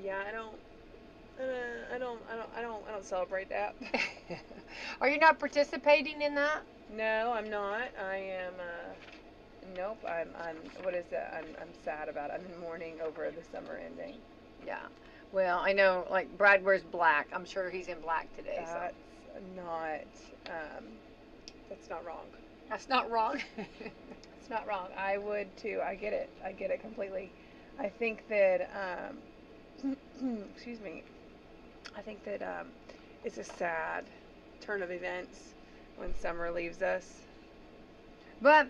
Yeah, I don't celebrate that. Are you not participating in that? No, I'm not. I am. Nope. What is that? I'm sad about it. I'm in mourning over the summer ending. Yeah. Well, I know, like, Brad wears black. I'm sure he's in black today, so. That's not. Um, that's not wrong. That's not wrong. It's not wrong. I would too. I get it. I get it completely. I think that. Excuse me. I think that it's a sad turn of events when summer leaves us. But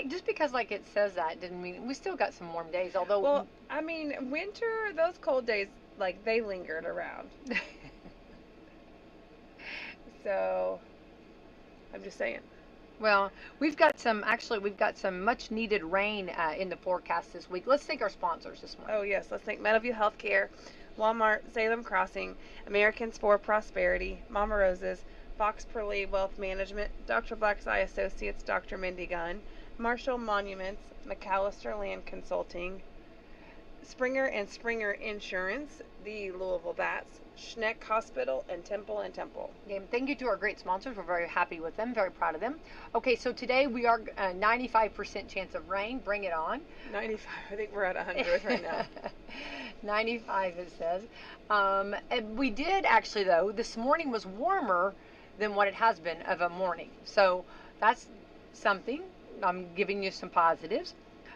just because, like, it says that didn't mean we still got some warm days, although. Well, I mean, winter, those cold days, like, they lingered around. So, I'm just saying. Well, we've got some much needed rain in the forecast this week. Let's thank our sponsors this morning. Oh, yes. Let's thank Meadowview Healthcare, Walmart, Salem Crossing, Americans for Prosperity, Mama Roses, Fox Purlee Wealth Management, Dr. Black's Eye Associates, Dr. Mindy Gunn, Marshall Monuments, McAllister Land Consulting, Springer and Springer Insurance, the Louisville Bats, Schneck Hospital, and Temple and Temple. Okay, thank you to our great sponsors. We're very happy with them, very proud of them. Okay, so today we are 95% chance of rain. Bring it on. 95. I think we're at 100 right now. 95 it says. And we did actually, though, this morning was warmer than what it has been of a morning. So that's something. I'm giving you some positives.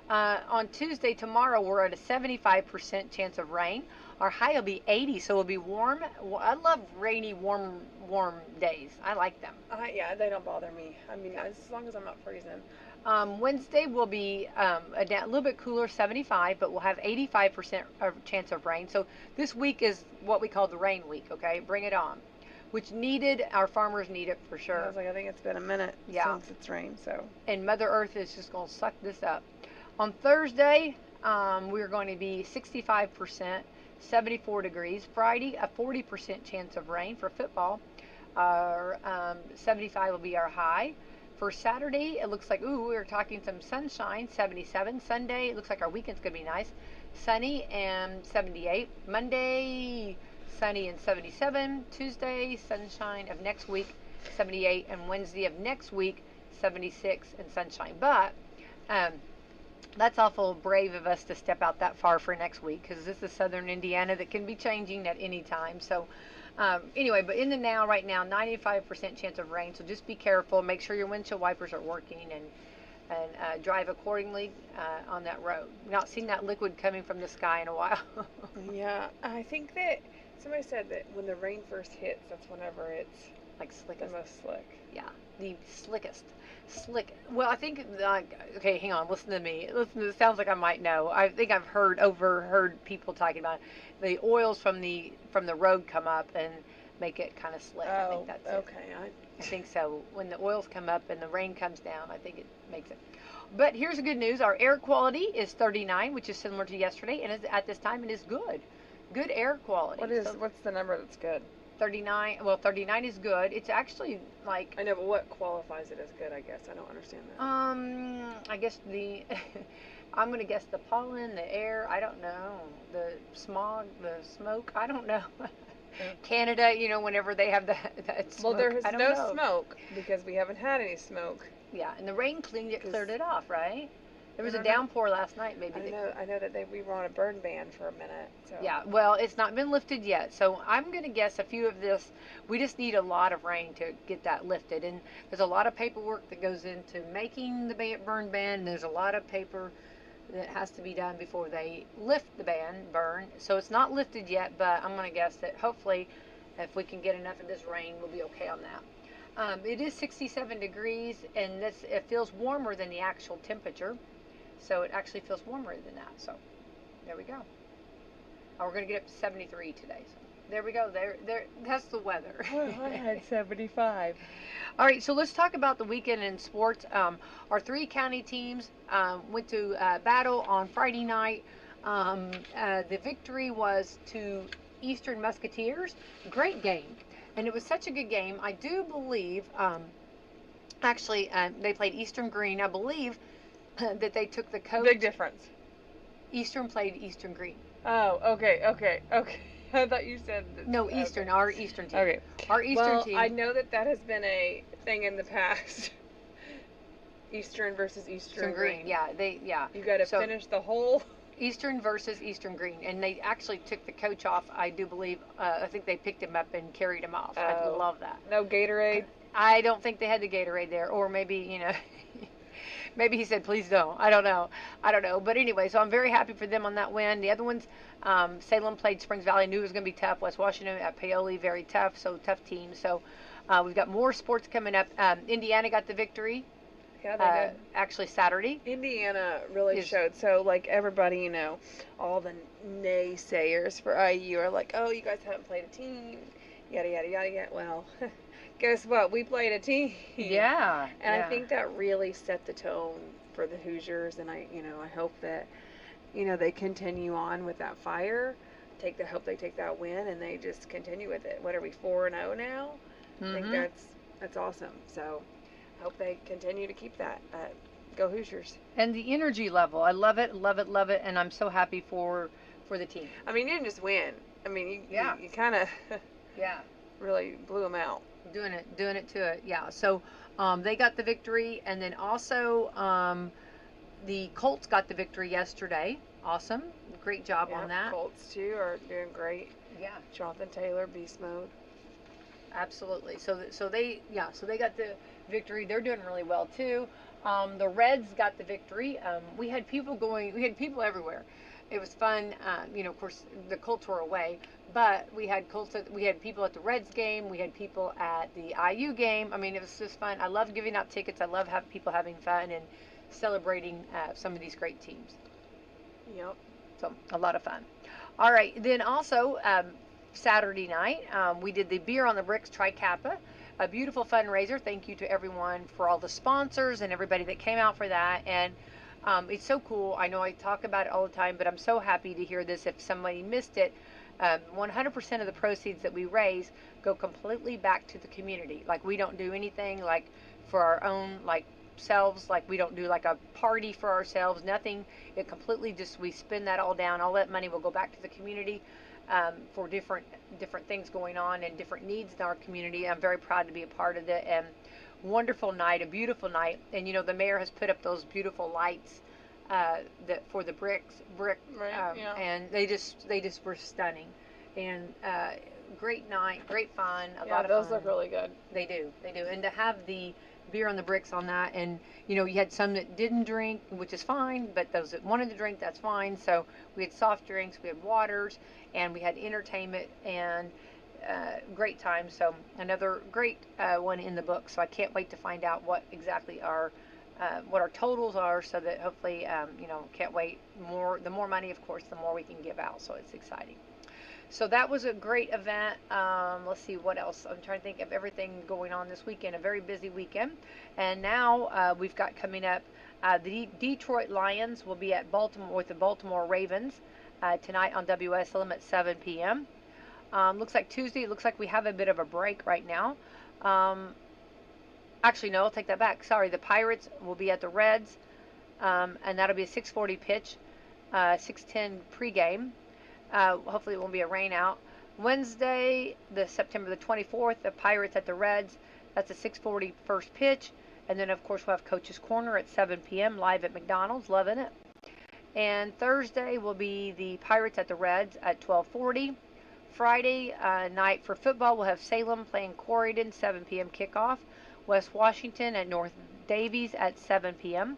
On Tuesday, tomorrow, we're at a 75% chance of rain. Our high will be 80, so it'll be warm. I love rainy, warm days. I like them. Yeah, they don't bother me. I mean, as long as I'm not freezing. Wednesday will be a little bit cooler, 75, but we'll have 85% chance of rain. So this week is what we call the rain week, okay? Bring it on. Which our farmers need it for sure. I think it's been a minute since it's rained, so. And Mother Earth is just going to suck this up. On Thursday, we're going to be 65%, 74 degrees. Friday, a 40% chance of rain for football. 75 will be our high. For Saturday, it looks like, we're talking some sunshine, 77. Sunday, it looks like our weekend's going to be nice. Sunny and 78. Monday, sunny and 77. Tuesday, sunshine of next week, 78. And Wednesday of next week, 76 and sunshine. But that's awful brave of us to step out that far for next week, because this is southern Indiana that can be changing at any time. So anyway, but in the now, right now, 95% chance of rain. So just be careful. Make sure your windshield wipers are working, and drive accordingly on that road. Not seen that liquid coming from the sky in a while. Yeah, I think that somebody said that when the rain first hits, that's whenever it's like slickest. The most slick. Yeah, the slickest. Slick. Well, I think, okay, hang on, listen to me. It sounds like I might know. I think I've overheard people talking about the oils from the road come up and make it kind of slick. I think that's okay. I think so. When the oils come up and the rain comes down, I think it makes it. But here's the good news. Our air quality is 39, which is similar to yesterday, and at this time it is good. Good air quality. What's the number that's good? 39. Well, 39 is good. It's actually like. I know, but what qualifies it as good? I guess I don't understand that. I guess I'm gonna guess the pollen, the air. I don't know. The smog, the smoke. I don't know. Canada, whenever they have that smoke. Well, there is no smoke because we haven't had any smoke. Yeah, and the rain cleared it off, right? There was a downpour last night, maybe. I know that we were on a burn ban for a minute. So. Yeah, well, it's not been lifted yet. So I'm going to guess a few of this. We just need a lot of rain to get that lifted. And there's a lot of paperwork that goes into making the burn ban. And there's a lot of paper that has to be done before they lift the burn. So it's not lifted yet, but I'm going to guess that hopefully if we can get enough of this rain, we'll be okay on that. It is 67 degrees, and it feels warmer than the actual temperature. So it actually feels warmer than that. So there we go. We're going to get up to 73 today. So there we go. There. That's the weather. Well, I had 75. All right. So let's talk about the weekend in sports. Our 3 county teams went to battle on Friday night. The victory was to Eastern Musketeers. Great game. And it was such a good game. I do believe, they played Eastern Green. I believe that they took the coach. Big difference. Eastern played Eastern Green. Oh, okay. I thought you said that, No, Eastern, our Eastern team. Okay. Our Eastern team. I know that has been a thing in the past. Eastern versus Eastern Green. Yeah, You got to finish the whole. Eastern versus Eastern Green, and they actually took the coach off. I do believe. I think they picked him up and carried him off. I love that. No Gatorade. I don't think they had the Gatorade there, or maybe maybe he said please don't. I don't know. But anyway, so I'm very happy for them on that win. The other ones, Salem played Springs Valley. Knew it was going to be tough. West Washington at Paoli, very tough. So tough team. So we've got more sports coming up. Indiana got the victory. Yeah, they did. Actually, Saturday. Indiana really showed. So, like, everybody, all the naysayers for IU are like, oh, you guys haven't played a team, yada, yada, yada, yada. Well, guess what? We played a team. Yeah. And I think that really set the tone for the Hoosiers. And I hope that, they continue on with that fire. Hope they take that win and they just continue with it. What are we, 4-0 now? Mm-hmm. I think that's awesome. So hope they continue to keep that. Go Hoosiers. And the energy level, I love it, and I'm so happy for the team. I mean, you didn't just win. I mean, you kind of really blew them out. Doing it to it, yeah. So they got the victory, and then also the Colts got the victory yesterday. Awesome, great job on that. Colts too are doing great. Yeah. Jonathan Taylor, beast mode. Absolutely. So they got the victory. They're doing really well too. The Reds got the victory. We had people everywhere. It was fun. Of course the Colts were away, but we had people at the Reds game. We had people at the IU game. I mean, it was just fun. I love giving out tickets. I love people having fun and celebrating some of these great teams. Yep. So a lot of fun. All right. Then also Saturday night, we did the Beer on the Bricks Tri-Kappa, a beautiful fundraiser. Thank you to everyone for all the sponsors and everybody that came out for that. And it's so cool. I know I talk about it all the time, but I'm so happy to hear this. If somebody missed it, 100% of the proceeds that we raise go completely back to the community. Like, we don't do anything like for our own selves. Like, we don't do like a party for ourselves. Nothing. It completely just, we spend that all down. All that money will go back to the community. For different things going on and different needs in our community. I'm very proud to be a part of it. And wonderful night, a beautiful night. And the mayor has put up those beautiful lights for the brick, yeah. And they just were stunning. And great night, great fun. A lot of those fun. Look really good. They do. And to have the Beer on the Bricks on that, and you had some that didn't drink, which is fine, but those that wanted to drink, that's fine. So we had soft drinks, we had waters, and we had entertainment and great time. So another great one in the book. So I can't wait to find out what exactly what our totals are, so that hopefully can't wait. The more money, of course, the more we can give out. So it's exciting. So that was a great event. Let's see what else. I'm trying to think of everything going on this weekend. A very busy weekend. And now we've got coming up the Detroit Lions will be at Baltimore with the Baltimore Ravens tonight on Wslm at 7 p.m. Looks like Tuesday. It looks like we have a bit of a break right now. Actually, no, I'll take that back. Sorry, the Pirates will be at the Reds, and that'll be a 6:40 pitch, 6:10 pregame. Hopefully it won't be a rain out. Wednesday, September the 24th, the Pirates at the Reds. That's a 6:40 first pitch. And then, of course, we'll have Coach's Corner at 7 p.m. live at McDonald's. Loving it. And Thursday will be the Pirates at the Reds at 12:40. Friday night for football, we'll have Salem playing Corydon, 7 p.m. kickoff. West Washington at North Davies at 7 p.m.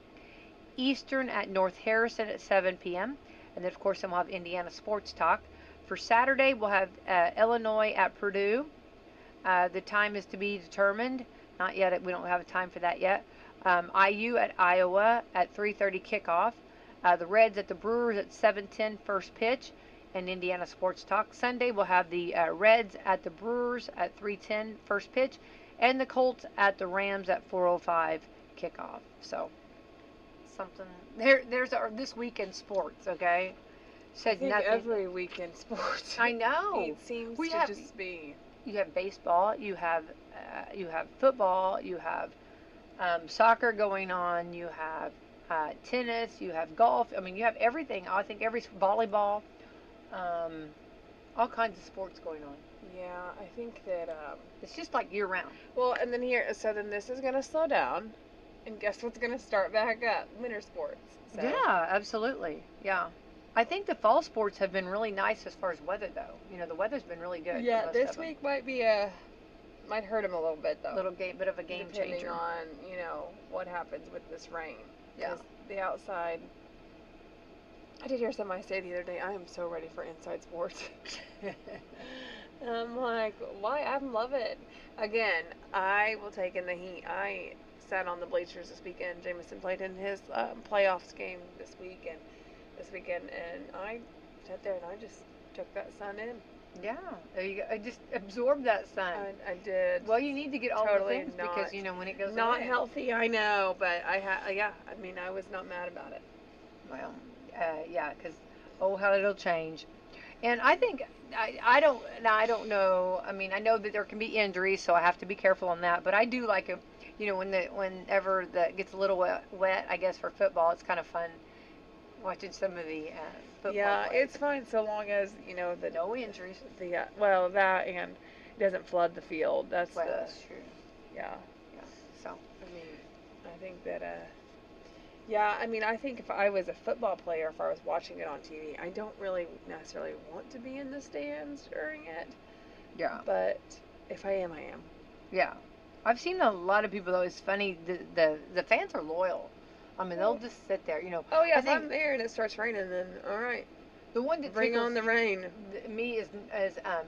Eastern at North Harrison at 7 p.m. And then, of course, we'll have Indiana Sports Talk. For Saturday, we'll have Illinois at Purdue. The time is to be determined. Not yet. We don't have a time for that yet. IU at Iowa at 3:30 kickoff. The Reds at the Brewers at 7:10 first pitch. And Indiana Sports Talk. Sunday, we'll have the Reds at the Brewers at 3:10 first pitch. And the Colts at the Rams at 4:05 kickoff. So, something there's our this weekend sports. Okay, said nothing. Every weekend sports. I know. It seems to just be. You have baseball. You have football. You have soccer going on. You have tennis, you have golf. I mean, you have everything. I think every volleyball, um, all kinds of sports going on. Yeah, I think that. It's just like year round. Well, and then then this is gonna slow down, and guess what's gonna start back up? Winter sports. So. Yeah, absolutely. Yeah. I think the fall sports have been really nice as far as weather, though. The weather's been really good. Yeah, this week might hurt them a little bit though. Bit of a game depending changer. on what happens with this rain. Yeah. The outside. I did hear somebody say the other day, I am so ready for inside sports. I'm like, why? I love it. Again, I will take in the heat. I sat on the bleachers this weekend. Jameson played in his playoffs game this weekend, and I sat there and I just took that sun in. Yeah, there you go. I just absorbed that sun. I did. Well, you need to get all totally the things because when it goes not away. healthy, I know, but I mean, I was not mad about it. Well, yeah, because how it'll change. And I think I don't know. I mean, I know that there can be injuries, so I have to be careful on that. But I do like whenever that gets a little wet, I guess for football, it's kind of fun watching some of the football. Yeah, plays. it's fine so long as the no injuries. That and it doesn't flood the field. That's that's true. Yeah. Yeah. So I mean, I think that yeah, I mean, I think if I was a football player, if I was watching it on TV, I don't really necessarily want to be in the stands during it. Yeah. But if I am, I am. Yeah. I've seen a lot of people though. It's funny. The fans are loyal. I mean, they'll just sit there. Oh yeah, if I'm there and it starts raining, then all right. The one that bring on the rain. Me is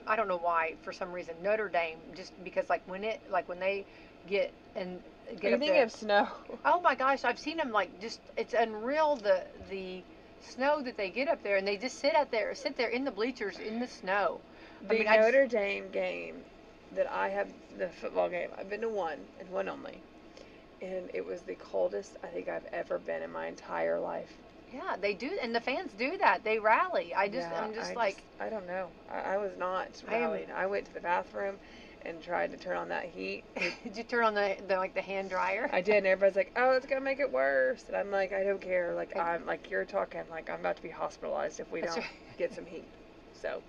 I don't know why, for some reason, Notre Dame, just because when they get and get up thinking there. Of snow. Oh my gosh, I've seen them it's unreal the snow that they get up there, and they just sit there in the bleachers in the snow. The Notre Dame game that I have, the football game, I've been to one and one only, and it was the coldest I think I've ever been in my entire life. Yeah, they do, and the fans do that. They rally. I don't know. I was not rallied. I went to the bathroom and tried to turn on that heat. Did you turn on the hand dryer? I did, and everybody's like, "Oh, it's gonna make it worse." And I'm like, "I don't care." I'm like, you're talking like I'm about to be hospitalized if we don't get some heat. So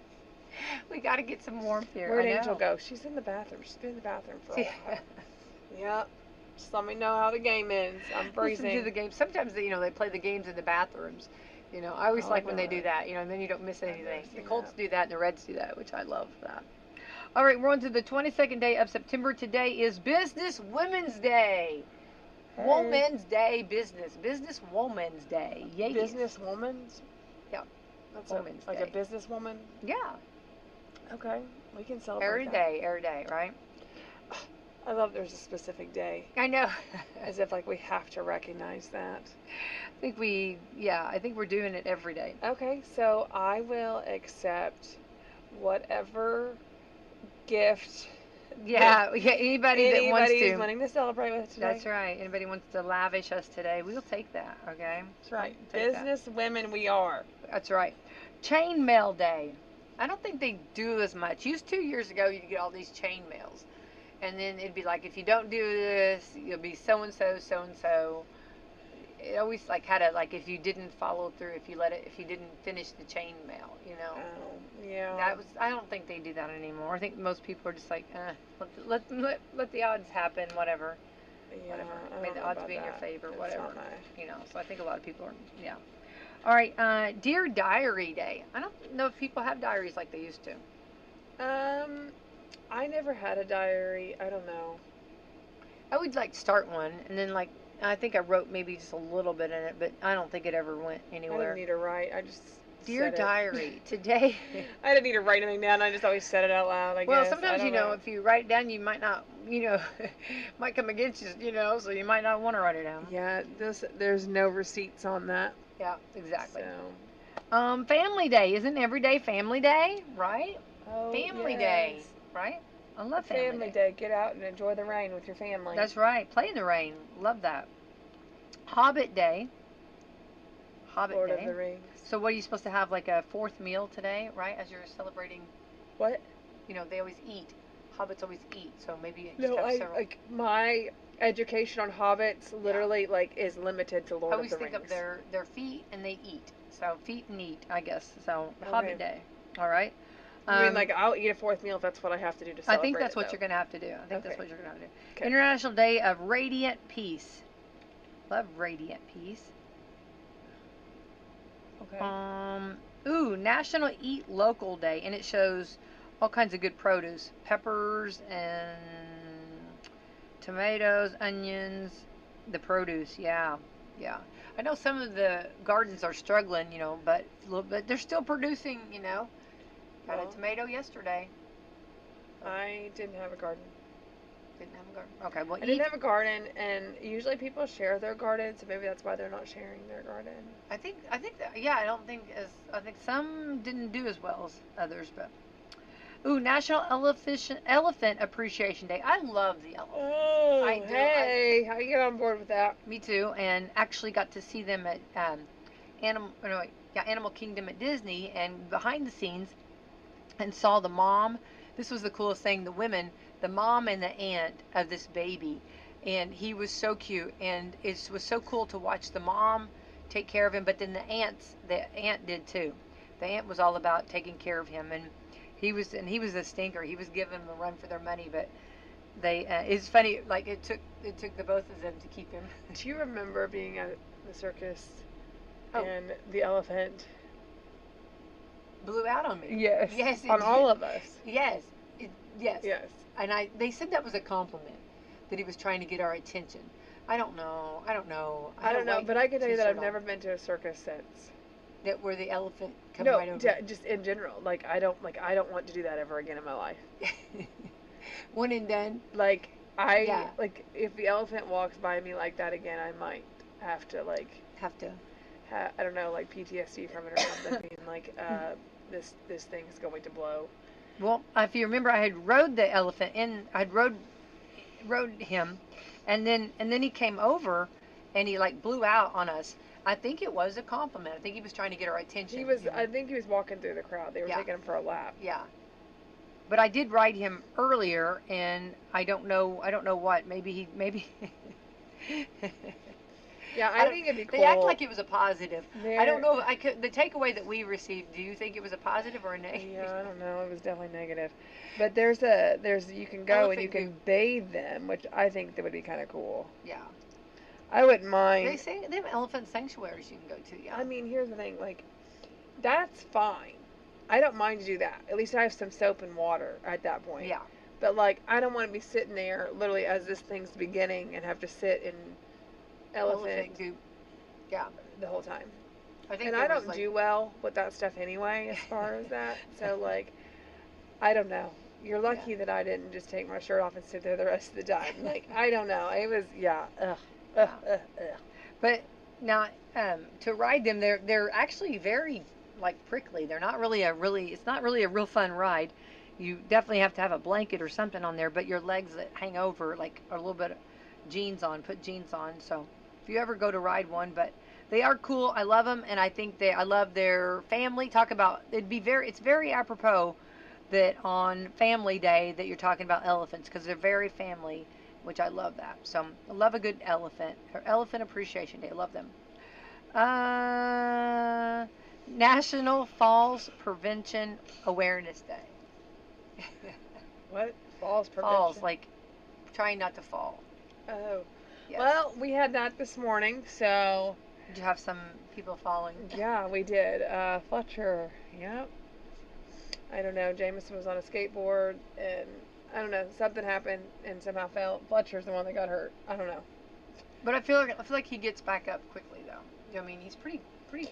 we got to get some warmth here. Where'd Angel go? She's in the bathroom. She's been in the bathroom for a while. Yep. Just let me know how the game ends. I'm freezing. Listen to the game. Sometimes they play the games in the bathrooms. I always like when they do that. And then you don't miss anything. The Colts do that and the Reds do that, which I love that. All right, we're on to the 22nd day of September. Today is Business Women's Day. Hey. Women's Day Business Woman's Day. Yay. Business Woman's? Yeah. That's Woman's Day. Like a businesswoman? Yeah. Okay. We can celebrate every day, right? I love there's a specific day. I know. As if we have to recognize that. I think we're doing it every day. Okay, so I will accept whatever gift. Yeah, anybody that wants to. Wanting to celebrate with today. That's right. Anybody wants to lavish us today, we'll take that, okay? That's right. Business women we are. That's right. Chain mail day. I don't think they do as much. Used 2 years ago, you'd get all these chain mails. And then it'd be like, if you don't do this, you'll be so-and-so, so-and-so. It always had if you didn't follow through, if you didn't finish the chain mail, Oh, yeah. I don't think they do that anymore. I think most people are just let the odds happen, whatever. Yeah, whatever. May the odds be in your favor, That's whatever. Not So I think a lot of people are, yeah. All right, Dear Diary Day. I don't know if people have diaries like they used to. I never had a diary. I don't know. I would start one, and then I think I wrote maybe just a little bit in it, but I don't think it ever went anywhere. I didn't need to write. I just Dear Diary, today. I didn't need to write anything down. I just always said it out loud, I guess. Well, sometimes, if you write it down, you might not, might come against you, so you might not want to write it down. Yeah, there's no receipts on that. Yeah, exactly. So. Family Day. Isn't every day Family Day, right? Oh, Family Day, right? I love Family Day. Get out and enjoy the rain with your family. That's right. Play in the rain. Love that. Hobbit Day. Lord of the Rings. So what are you supposed to have, a fourth meal today, right? As you're celebrating. What? They always eat hobbits always eat, so maybe you just No, have several. like my education on hobbits literally like is limited to I Lord of always the think Rings. of their feet and they eat. So feet and eat, I guess. So Okay. Hobbit Day. All right. I mean, like I'll eat a fourth meal if that's what I have to do to celebrate. I think that's it, what though. you're going to have to do. I think that's Okay. what you're going to have to do. Okay. International Day of Radiant Peace. Love Radiant Peace. Okay. National Eat Local Day, and it shows all kinds of good produce, peppers and tomatoes, onions, the produce. Yeah. I know some of the gardens are struggling, but they're still producing. Got Well, a tomato yesterday. I didn't have a garden. Didn't have a garden. Okay, well, I didn't have a garden, and usually people share their garden, so maybe that's why they're not sharing their garden. I think that, yeah, I think some didn't do as well as others, but National Elephant Appreciation Day. I love the elephant. Oh, I do. hey, how you get on board with that? Me too, and actually got to see them at Animal Kingdom at Disney, and behind the scenes, and saw the mom. This was the coolest thing. The mom and the aunt of this baby, and he was so cute, and it was so cool to watch the mom take care of him, but then the aunt did too. The aunt was all about taking care of him, and he was a stinker. He was giving them a run for their money, but they it's funny, like it took the both of them to keep him. Do you remember being at the circus Oh. and the elephant Blew out on me. Yes. Yes. On all of us. Yes. Yes. Yes. And they said that was a compliment, that he was trying to get our attention. I don't know. I don't know, but I can tell you that I've T-shirt never been to a circus since. that where the elephant come No, right over. just in general. Like I don't want to do that ever again in my life. One and done. Like Yeah. like if the elephant walks by me like that again, I might have to Have to. I don't know, like PTSD from it or something. Being like, this thing's going to blow. Well, if you remember, I had rode the elephant in. I'd rode him, and then he came over, and he like blew out on us. I think it was a compliment. I think he was trying to get our attention. He was. I think he was walking through the crowd. They were taking him for a lap. Yeah. But I did ride him earlier, and I don't know what. Maybe. Yeah, I think it'd be cool. They act like it was a positive. They're- I don't know. The takeaway that we received. Do you think it was a positive or a negative? Yeah, I don't know. It was definitely negative. But there's you can go Elephant and you can group. bathe them, which I think that would be kind of cool. Yeah. I wouldn't mind. They say they have elephant sanctuaries you can go to. Yeah. I mean, here's the thing. Like, that's fine. I don't mind to do that. At least I have some soap and water at that point. Yeah. But like, I don't want to be sitting there literally as this thing's beginning and have to sit in elephant goop. Yeah. the whole time. I think And there I was, don't do well with that stuff anyway, as far as that. So like, I don't know. You're lucky that I didn't just take my shirt off and sit there the rest of the time. Like, I don't know. It was ugh. But now, to ride them, they're actually very like prickly. They're not really it's not really a real fun ride. You definitely have to have a blanket or something on there, but your legs that hang over like a little bit of put jeans on. So if you ever go to ride one, but they are cool. I love them, and I think I love their family. Talk about it's very apropos that on Family Day that you're talking about elephants, because they're very family, which I love that. So I love a good elephant Appreciation Day. I love them. National Falls Prevention Awareness Day. What? Falls prevention? Falls, like trying not to fall. Oh. Yes. Well, we had that this morning, so. Did you have some people falling? Yeah, we did. Fletcher, yep. I don't know, Jameson was on a skateboard, and I don't know, something happened and somehow fell. Fletcher's the one that got hurt. I don't know. But I feel like he gets back up quickly, though. I mean, he's pretty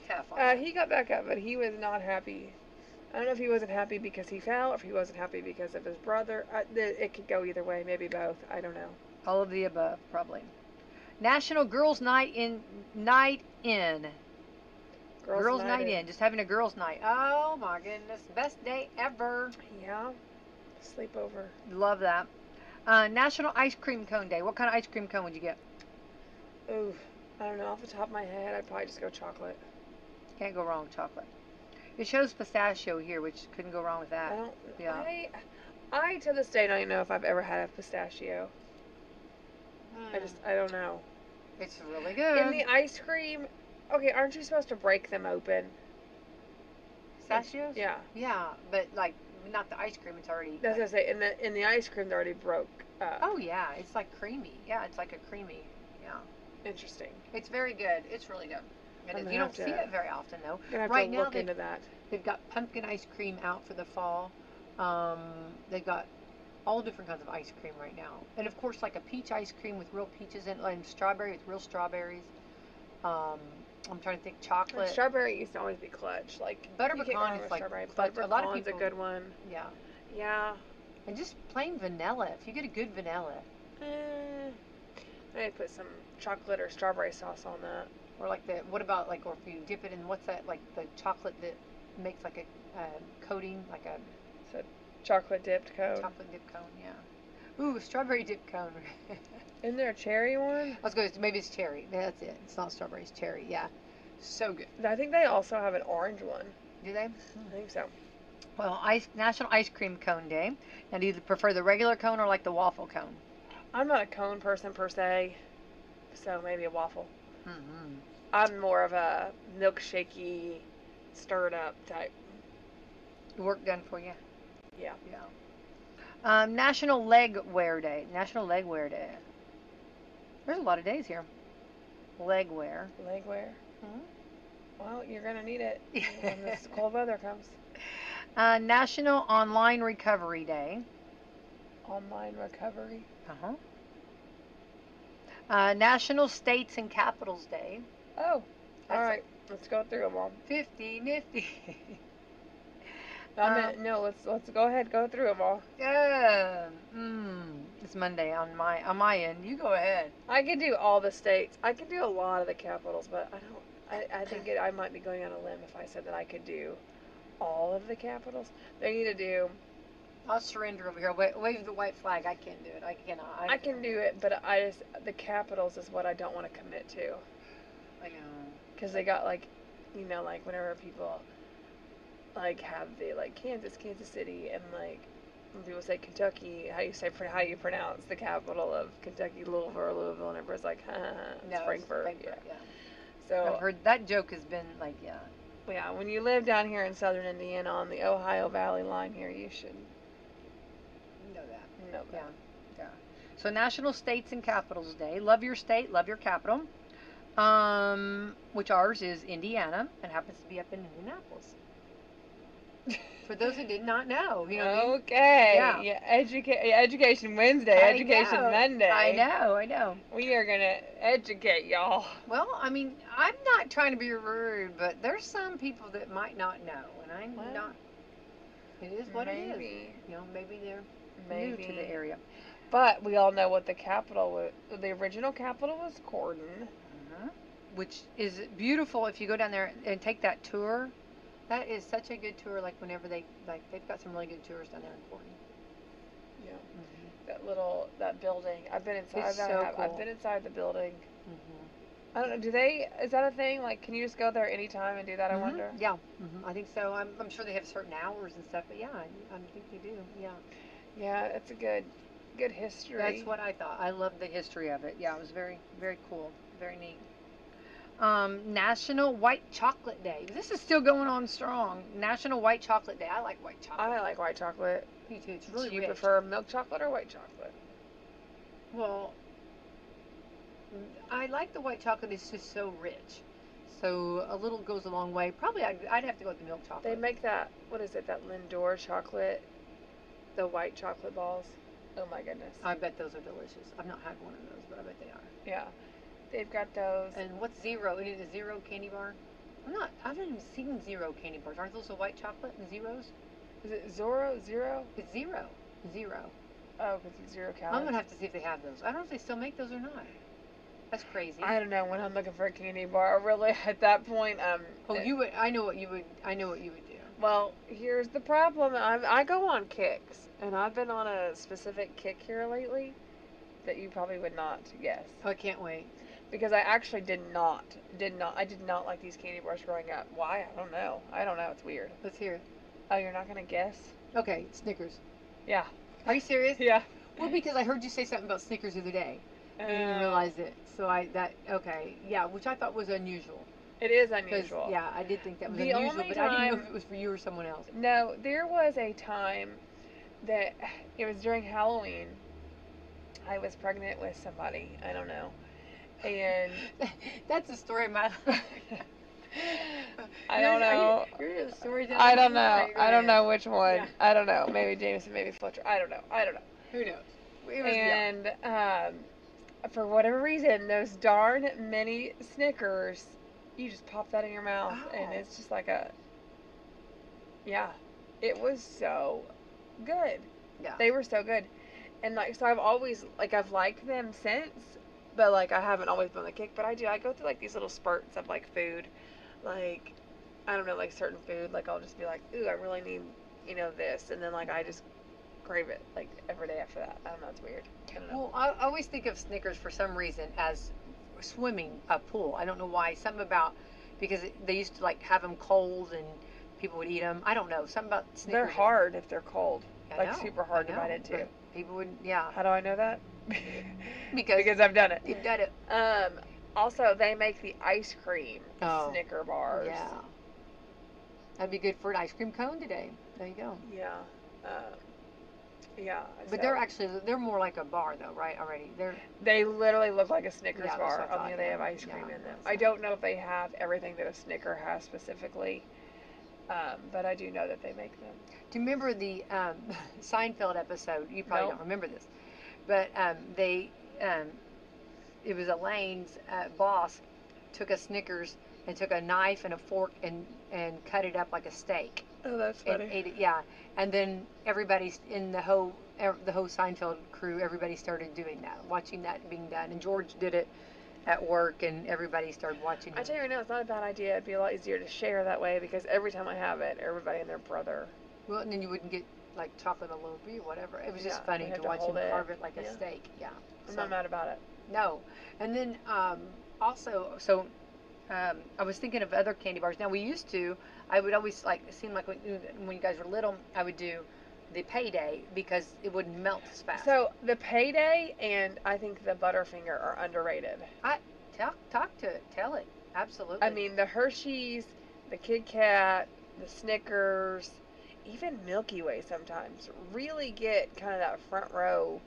tough on that. He got back up, but he was not happy. I don't know if he wasn't happy because he fell or if he wasn't happy because of his brother. It could go either way, maybe both. I don't know. All of the above, probably. National Girls Night In. Girls Night In. Just having a girls' night. Oh my goodness, best day ever. Yeah. Sleepover. Love that. National Ice Cream Cone Day. What kind of ice cream cone would you get? Ooh, I don't know. Off the top of my head, I'd probably just go chocolate. Can't go wrong with chocolate. It shows pistachio here, which couldn't go wrong with that. I don't. Yeah. I to this day don't even know if I've ever had a pistachio. I don't know. It's really good. In the ice cream, okay, aren't you supposed to break them open? Pistachios? Yeah. Yeah, but like not the ice cream. It's already. That's what I say. In the ice cream, they're already broke up. Oh yeah, it's like creamy. Yeah, it's like a creamy. Yeah. Interesting. It's very good. It's really good. I'm gonna You don't have see to- it very often though. Gonna have Right to now look into that. they've got pumpkin ice cream out for the fall. They've got all different kinds of ice cream right now, and of course like a peach ice cream with real peaches in it, and strawberry with real strawberries. I'm trying to think chocolate. Strawberry used to always be clutch. Like Butter you can't pecan go wrong is with like strawberry. clutch. Butter A lot of pecan's people. a good one. Yeah. Yeah. And just plain vanilla. If you get a good vanilla, I put some chocolate or strawberry sauce on that. or like what about like, or if you dip it in what's that, like the chocolate that makes like a coating, like a So chocolate dipped cone. chocolate dip cone. Yeah. Ooh, strawberry dip cone. Isn't there a cherry one? I was going to, maybe it's cherry. That's it. It's not strawberry, it's cherry. Yeah. So good. I think they also have an orange one. Do they? I think so. Well, National Ice Cream Cone Day. Now, do you prefer the regular cone or like the waffle cone? I'm not a cone person per se, so maybe a waffle. Mm-hmm. I'm more of a milkshakey, stirred up type. Work done for you. Yeah. Yeah. National Leg Wear Day. National Leg Wear Day. There's a lot of days here. Leg wear. Leg wear. Mhm. Well, you're gonna need it when this cold weather comes. National Online Recovery Day. Online recovery. National States and Capitals Day. Oh, That's all right. Let's go through them all. 50 nifty. No, let's go ahead. Go through them all. It's Monday on my end. You go ahead. I can do all the states. I can do a lot of the capitals, but I don't. I think I might be going on a limb if I said that I could do all of the capitals. They need to do. I'll surrender over here. Wave the white flag. I can't do it. I cannot. I can do it, but the capitals is what I don't want to commit to. I know. Because they got like whenever people like have the like Kansas City, and like when people say Kentucky, how you pronounce the capital of Kentucky, Louisville, and everybody's like, it's Frankfurt. Yeah. So I've heard that joke has been like, yeah. Yeah, when you live down here in southern Indiana on the Ohio Valley line here, you should know that. know that. Yeah. So National States and Capitals Day. Love your state, love your capital. Which ours is Indiana and happens to be up in Indianapolis. For those who did not know, you know what I mean? Okay. Yeah. Education Wednesday, Education Monday. I know. We are gonna educate y'all. Well, I mean, I'm not trying to be rude, but there's some people that might not know, and I'm not. It is what it is. You know, maybe they're new to the area. But we all know what the capital was. The original capital was Corden. Which is beautiful if you go down there and take that tour. That is such a good tour. Like whenever they've got some really good tours down there in Corden. Yeah. That building. I've been inside. It's so cool. I've been inside the building. I don't know. Is that a thing? Like, can you just go there anytime and do that? I wonder. Yeah. I think so. I'm sure they have certain hours and stuff, but yeah, I think they do. Yeah. Yeah, it's a good history. That's what I thought. I love the history of it. Yeah, it was very, very cool. Very neat. National White Chocolate Day. This is still going on strong. National White Chocolate Day. I like white chocolate. I like white chocolate. Me too. It's really Do you rich. prefer milk chocolate or white chocolate? Well, I like the white chocolate. It's just so rich. So a little goes a long way. Probably I'd have to go with the milk chocolate. They make that, what is it, that Lindor chocolate, the white chocolate balls. Oh my goodness. I bet those are delicious. I've not had one of those, but I bet they are. Yeah. They've got those. And what's Zero? Is it a Zero candy bar? I haven't even seen Zero candy bars. Aren't those a white chocolate and Zeros? Is it Zero? Zero? It's Zero. Zero. Oh, because it's 0 calories. I'm going to have to see if they have those. I don't know if they still make those or not. That's crazy. I don't know. When I'm looking for a candy bar, really, at that point, I know what you would do. Well, here's the problem. I go on kicks, and I've been on a specific kick here lately that you probably would not guess. Oh, I can't wait. Because I actually did not like these candy bars growing up. Why? I don't know. It's weird. Let's hear it. Oh, you're not gonna guess? Okay, Snickers. Yeah. Are you serious? Yeah. Well, because I heard you say something about Snickers the other day. I didn't realize it. So okay. Yeah, which I thought was unusual. It is unusual. Yeah, I did think that was The unusual, only but I didn't know time- if it was for you or someone else. No, there was a time that it was during Halloween. I was pregnant with somebody. I don't know. And That's the story of my life. I don't know. You're a storyteller. I don't know. Right, go I don't ahead. know which one. Yeah. I don't know. Maybe Jameson, maybe Fletcher. I don't know. Who knows? It was And for whatever reason, those darn mini Snickers, you just pop that in your mouth, and Oh. it's just like yeah, it was so good. Yeah. They were so good, and like so I've always I've liked them since, but like I haven't always been on the kick. But I go through like these little spurts of like food, like I don't know, like certain food. Like I'll just be like, ooh, I really need this, and then like I just crave it like every day after that. I don't know, it's weird. I don't know. Well, I always think of Snickers for some reason as swimming a pool. I don't know why. Something about because they used to like have them cold and people would eat them. I don't know. Something about Snickers. They're hard if they're cold. I Like know, super hard I to know, bite into. but people would, yeah. How do I know that? Because I've done it. You've done it. Also, they make the ice cream Oh, Snicker bars. Yeah. That'd be good for an ice cream cone today. There you go. Yeah. Yeah. But so they're more like a bar though, right? Already. they literally look like a Snickers Yeah, that's bar, what I only thought, they yeah. have ice cream Yeah, in them. so- I don't know if they have everything that a Snicker has specifically, but I do know that they make them. Do you remember the Seinfeld episode? You probably Nope. don't remember this, but it was Elaine's boss took a Snickers and took a knife and a fork and cut it up like a steak Oh, that's and ate it. Yeah, and then everybody's in the whole Seinfeld crew. Everybody started doing that, watching that being done, and George did it at work, and everybody started watching. I tell you right now, it's not a bad idea. It'd be a lot easier to share that way because every time I have it, everybody and their brother. Well, and then you wouldn't get like chocolate all over you, whatever. It was just Yeah, funny you had to to watch him hold it. carve it like a Yeah. steak. Yeah. I'm not mad about it. No. And then also, I was thinking of other candy bars. Now we used to, I would always it seemed like when you guys were little, I would do the Payday because it wouldn't melt as fast. So the Payday and I think the Butterfinger are underrated. Talk to it, tell it. Absolutely. I mean, the Hershey's, the Kit Kat, the Snickers, even Milky Way sometimes really get kind of that front row.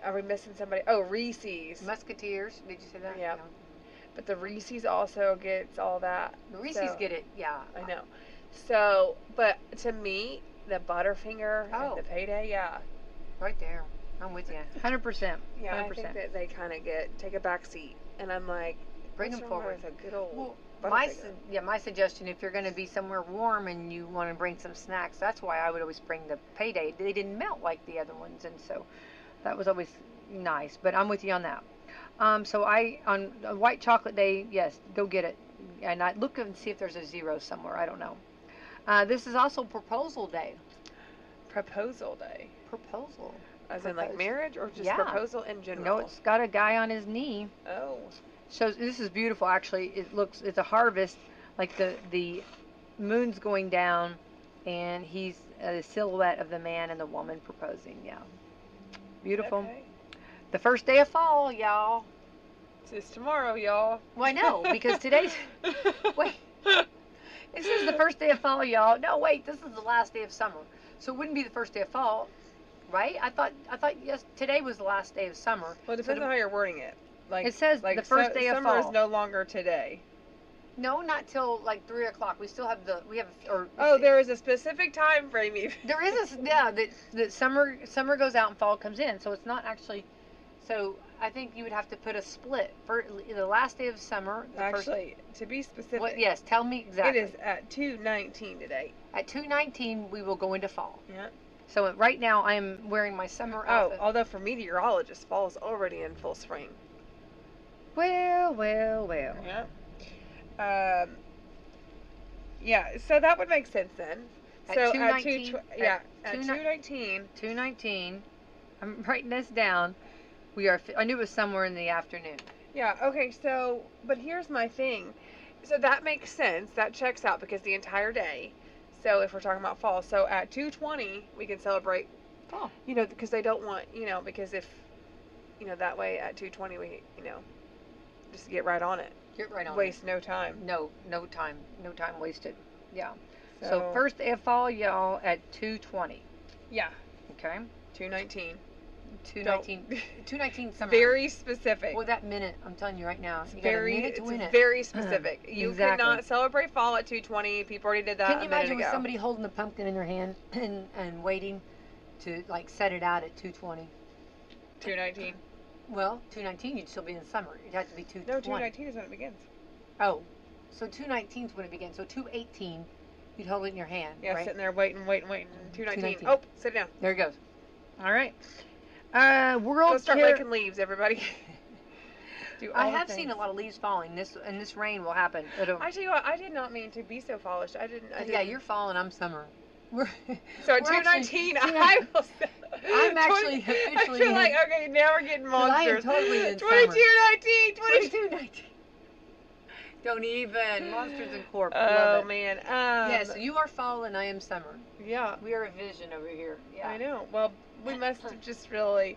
Are we missing somebody? Oh, Reese's. Musketeers. Did you say that? Yeah. But the Reese's also gets all that. The Reese's So- get it. Yeah. I know. So, but to me, the Butterfinger Oh. and the Payday, yeah. Right there. I'm with you. 100%. Yeah, 100%. I think that they kind of take a back seat. And I'm like, Bring what's them wrong forward. with a good old Well, Butterfinger? my suggestion, if you're going to be somewhere warm and you want to bring some snacks, that's why I would always bring the Payday. They didn't melt like the other ones, and so that was always nice. But I'm with you on that. So on a white chocolate day, yes, go get it. And I look and see if there's a zero somewhere. I don't know. This is also proposal day. Proposal day. Proposal. As in like Propose. marriage or just Yeah. proposal in general? No, it's got a guy on his knee. Oh. So this is beautiful. Actually, it's a harvest. Like the moon's going down, and he's a silhouette of the man and the woman proposing. Yeah, beautiful. Okay. The first day of fall, y'all. It's tomorrow, y'all. Well, I know because today's wait. This is the first day of fall, y'all. No, wait, this is the last day of summer. So it wouldn't be the first day of fall, right? I thought yes, today was the last day of summer. Well, it depends on how you're wording it. Like It says the first day of summer fall. is no longer today. No, not till like 3 o'clock. We still have Oh, there is a specific time frame. Even. There is that summer goes out and fall comes in, so it's not actually. So I think you would have to put a split for the last day of summer. Actually, to be specific, What? Yes, tell me exactly. it is at 2:19 today. At 2:19 we will go into fall. Yeah. So right now I am wearing my summer Oh, outfit. although for meteorologists, fall is already in full swing. Well. Yeah. Yeah. So that would make sense then. At So 2:19 at at 2:19. 2:19. I'm writing this down. I knew it was somewhere in the afternoon. Yeah, okay, but here's my thing. So that makes sense. That checks out because the entire day. So if we're talking about fall, so at 2:20 we can celebrate. Fall. Because they don't want, because if, that way at 2:20 we, just get right on it. Get right on Waste no time. No time wasted. Yeah. So first day of fall, y'all, at 2:20. Yeah. Okay. 2:19. 2:19 summer. Very specific. Well, that minute, I'm telling you right now, you got a minute to win it. Very specific. You Exactly. cannot celebrate fall at 2:20. People already did that. Can you imagine with somebody holding the pumpkin in their hand and waiting to set it out at 2:20? 2:19. Well, 2:19, you'd still be in summer. It'd have to be 2:20. No, 2:19 is when it begins. Oh, so 2:19 is when it begins. So 2:18, you'd hold it in your hand. Yeah, right? sitting there waiting. 2:19. 2:19. Oh, sit down. There it goes. All right. Go start raking leaves, everybody. I have seen a lot of leaves falling. This rain will happen. I tell you what, I did not mean to be so polished. I didn't. Yeah, you're fall and I'm summer. So at 2:19, I will. I'm actually officially. I feel okay, now we're getting monsters. I am totally in 22:19, 22:19. Don't even monsters and corp. Oh man. Yes, you are fall and I am summer. Yeah. We are a vision over here. Yeah. I know. Well, we must have just really.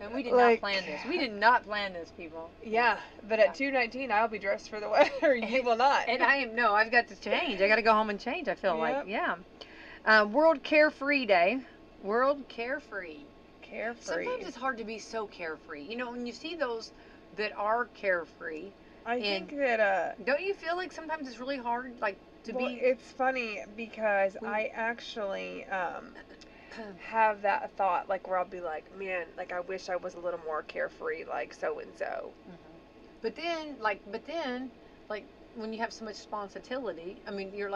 And we did not plan this. We did not plan this, people. Yeah, but at 2:19, I'll be dressed for the weather. You will not. And I've got to change. I got to go home and change. I feel like, yeah. World Carefree Day. World Carefree. Sometimes it's hard to be so carefree. When you see those that are carefree. I think that. Don't you feel like sometimes it's really hard, to be? It's funny because I actually have that thought, where I'll be like, man, I wish I was a little more carefree, like so and so. But then, when you have so much responsibility, I mean, you're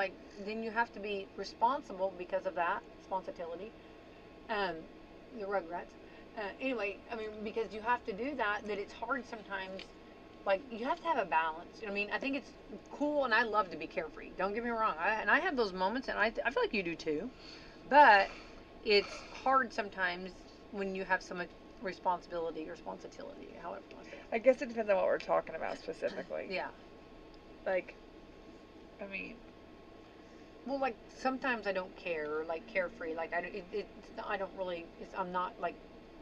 then you have to be responsible because of that responsibility. The Rugrats. Anyway, I mean, because you have to do that it's hard sometimes. You have to have a balance. I mean, I think it's cool, and I love to be carefree. Don't get me wrong. I have those moments, and I feel like you do too. But it's hard sometimes when you have so much responsibility, however you want to say it. I guess it depends on what we're talking about specifically. Yeah. I mean. Well, sometimes I don't care, or carefree.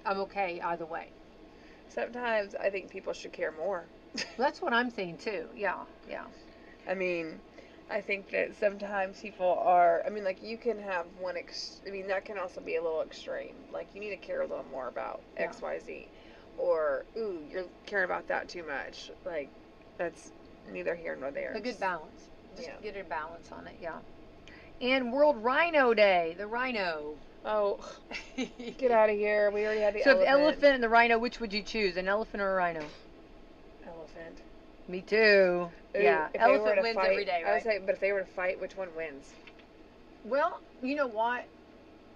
I'm okay either way. Sometimes I think people should care more. That's what I'm saying too. Yeah. I mean, I think that sometimes people are. I mean, you can have one. I mean, that can also be a little extreme. You need to care a little more about X, Y, Z, or you're caring about that too much. That's neither here nor there. A good balance. Just get a balance on it. Yeah. And World Rhino Day. The rhino. Oh, get out of here. We already had the elephant. So, the elephant and the rhino, which would you choose? An elephant or a rhino? Elephant. Me too. Yeah. Elephant wins every day, right? I would say, but if they were to fight, which one wins? Well, you know what?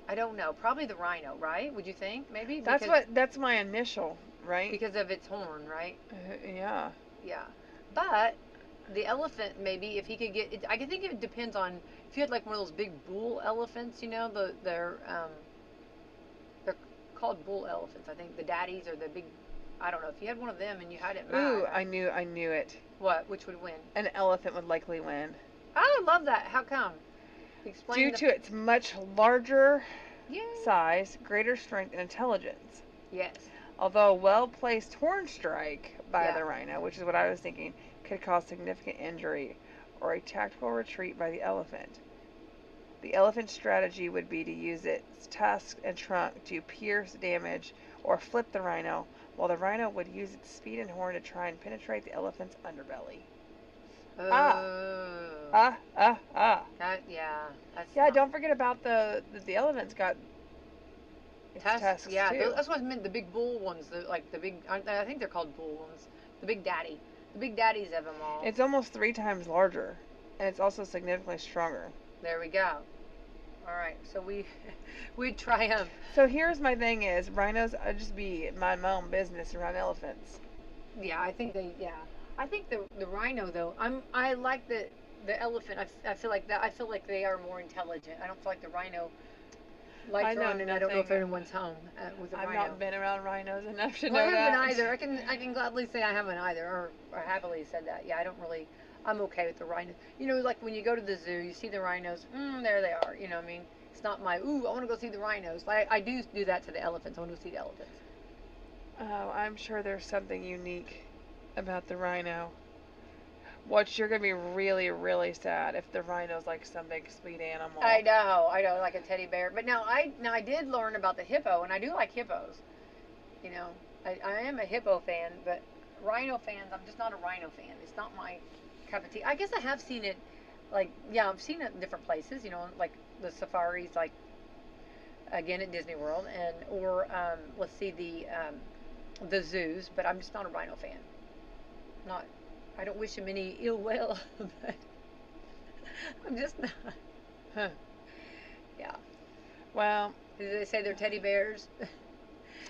I don't know. Probably the rhino, right? Would you think? Maybe? That's my initial, right? Because of its horn, right? Yeah. Yeah. But the elephant, maybe, if he could get it, I think it depends on if you had one of those big bull elephants, they're called bull elephants. I think the daddies or the big, I don't know. If you had one of them and you had it. Ooh, I knew it. What? Which would win? An elephant would likely win. I love that. How come? Explain. Due to its much larger size, greater strength, and intelligence. Yes. Although a well-placed horn strike by the rhino, which is what I was thinking, could cause significant injury or a tactical retreat by the elephant. The elephant's strategy would be to use its tusks and trunk to pierce, damage, or flip the rhino, while the rhino would use its speed and horn to try and penetrate the elephant's underbelly. Don't forget about the elephant's got its tusks too. That's what I meant. The big bull ones, the big. I think they're called bull ones. The big daddy. The big daddies of them all. It's almost 3 times larger, and it's also significantly stronger. There we go. All right, so we triumph. So here's my thing: is rhinos just mind my own business around elephants. Yeah, I think I think the rhino though. I like the elephant. I feel like that. I feel like they are more intelligent. I don't feel like the rhino. I don't know if anyone's home with a rhino. I've not been around rhinos enough to know I that. haven't either. I can gladly say I haven't either, or happily said that. Yeah, I don't really. I'm okay with the rhinos. You know, like when you go to the zoo, you see the rhinos. There they are. You know what I mean? It's not my, ooh, I want to go see the rhinos. Like, I do that to the elephants. I want to go see the elephants. Oh, I'm sure there's something unique about the rhino. What you're gonna be really, really sad if the rhino's like some big sweet animal. I know, like a teddy bear. But now I did learn about the hippo, and I do like hippos. You know, I am a hippo fan, but rhino fans, I'm just not a rhino fan. It's not my cup of tea. I guess I have seen it, like, yeah, I've seen it in different places. You know, like the safaris, like again at Disney World, and or let's see the zoos. But I'm just not a rhino fan. Not. I don't wish him any ill will, but I'm just not. Huh. Yeah. Well, They say they're teddy bears,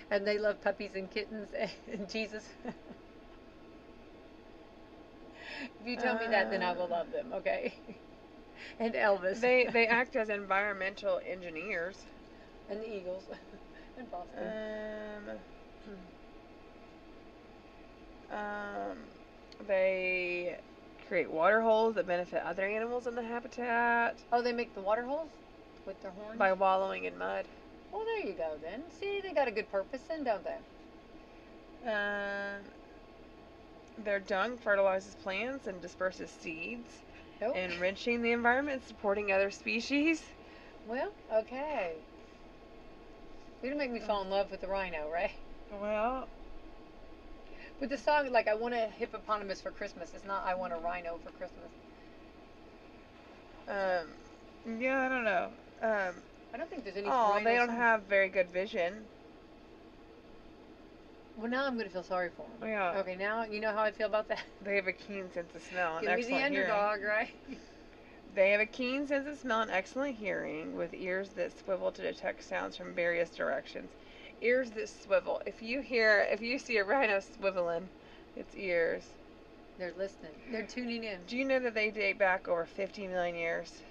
and they love puppies and kittens and Jesus. If you tell me that, then I will love them. Okay. And Elvis. they act as environmental engineers. And the Eagles. And Boston. They create water holes that benefit other animals in the habitat Oh, they make the water holes with their horns? by wallowing in mud. Well, there you go then. See, they got a good purpose then, don't they? Their dung fertilizes plants and disperses seeds, Nope. enriching the environment, supporting other species. Well, okay. You're gonna make me fall in love with the rhino, right? Well, With the song, like, I want a hippopotamus for Christmas. It's not I want a rhino for Christmas. yeah, I don't know. I don't think there's any Oh, rhinos. they don't have very good vision. Well, now I'm going to feel sorry for them. Yeah. Okay, now you know how I feel about that? They have a keen sense of smell and Give me the excellent hearing. underdog, right? They have a keen sense of smell and excellent hearing, with ears that swivel to detect sounds from various directions. Ears that swivel. If you see a rhino swiveling, it's ears. They're listening. They're tuning in. Do you know that they date back over 50 million years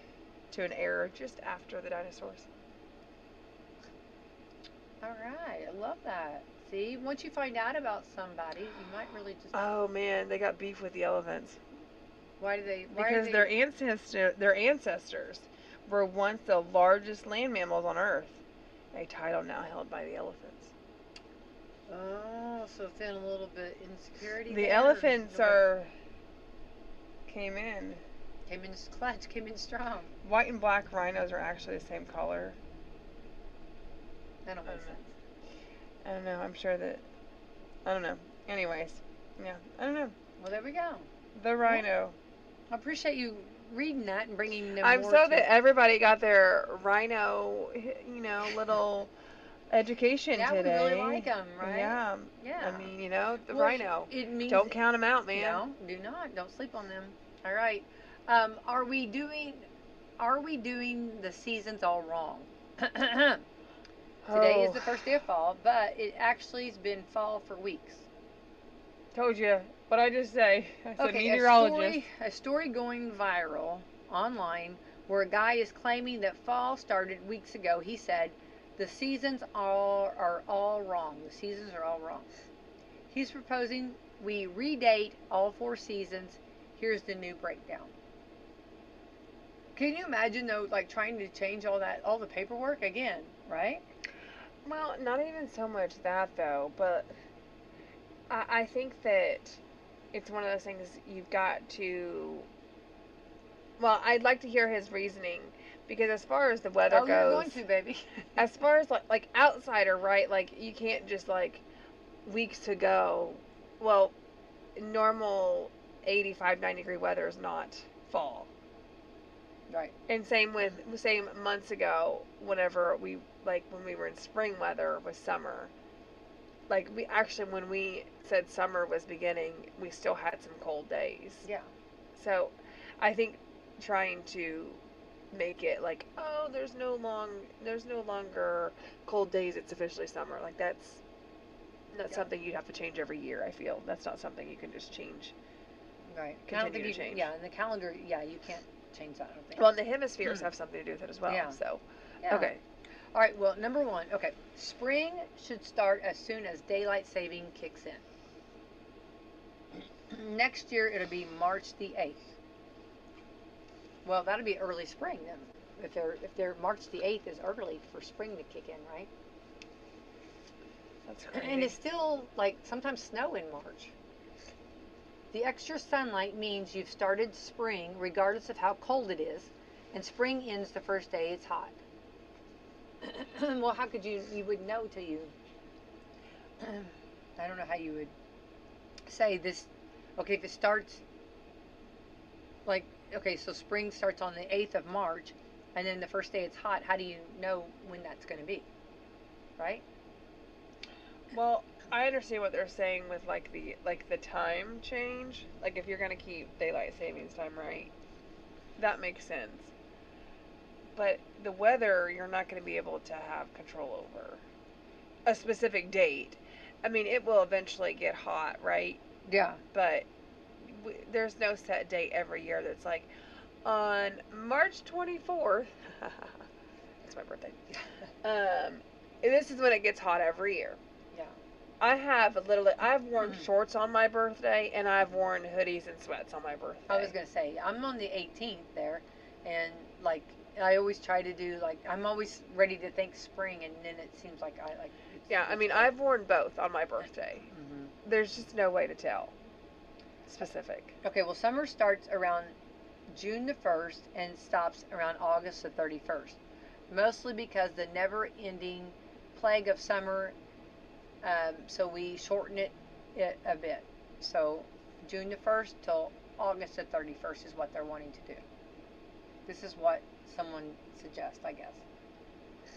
to an era just after the dinosaurs? All right, I love that. See, once you find out about somebody, you might really just. Oh man, they got beef with the elephants. Why do they? Because their ancestors were once the largest land mammals on Earth, a title now held by the elephants. Oh, so feeling a little bit insecurity. The there, elephants came in. Came in clutch, came in strong. White and black rhinos are actually the same color. That don't make sense. I don't know. I'm sure that. I don't know. Anyways, yeah, I don't know. Well, there we go. The rhino. I appreciate you reading that and bringing them. I'm more so to that everybody got their rhino, little education yeah, today. we really like them, right? Yeah. Yeah. I mean, the Well, rhino. It means Don't count them out, man. No, do not. Don't sleep on them. All right. Are we doing the seasons all wrong? Today is the first day of fall, but it actually has been fall for weeks. Told you. What'd I just say? I said Okay, meteorologist. a story going viral online where a guy is claiming that fall started weeks ago. He said, the seasons are all wrong. The seasons are all wrong. He's proposing we redate all 4 seasons. Here's the new breakdown. Can you imagine, though, like trying to change all the paperwork again, right? Well, not even so much that, though, but I think that it's one of those things you've got to... Well, I'd like to hear his reasoning, because as far as the weather goes... you're going to, baby. As far as, like, outsider, right, like, you can't just, like, weeks to go. Well, normal 85, 90-degree weather is not fall. Right. And same months ago, when we were in spring weather was summer. Like, when we said summer was beginning, we still had some cold days. Yeah. So, I think trying to make it like, oh, there's no longer cold days, it's officially summer. Like, that's something you'd have to change every year, I feel. That's not something you can just change. Right. Continue to change. Yeah, in the calendar, you can't change that, I don't think. Well, and the hemispheres have something to do with it as well. Yeah. So, Yeah. okay. All right, well, number 1, okay. Spring should start as soon as daylight saving kicks in. Next year, it'll be March the 8th. Well, that'll be early spring then. If they're March the 8th is early for spring to kick in, right? That's crazy. And it's still like sometimes snow in March. The extra sunlight means you've started spring regardless of how cold it is, and spring ends the first day it's hot. Well, how could you would know till you I don't know how you would say this. Okay, if it starts like, okay, so spring starts on the 8th of March, and then the first day it's hot. How do you know when that's going to be? Right? Well, I understand what they're saying with like the time change. Like if you're gonna keep daylight savings time, right? That makes sense. But the weather, you're not going to be able to have control over a specific date. I mean, it will eventually get hot, right? Yeah. But there's no set date every year that's like on March 24th. It's my birthday. This is when it gets hot every year. Yeah. I've worn shorts on my birthday, and I've worn hoodies and sweats on my birthday. I was going to say, I'm on the 18th there, and like, I always try to do, like, I'm always ready to think spring, and then it seems like I like. Yeah, I mean, I've worn both on my birthday. Mm-hmm. There's just no way to tell. Specific. Okay, well, summer starts around June the 1st and stops around August the 31st. Mostly because the never-ending plague of summer, so we shorten it a bit. So June the 1st till August the 31st is what they're wanting to do. This is what someone suggests, I guess.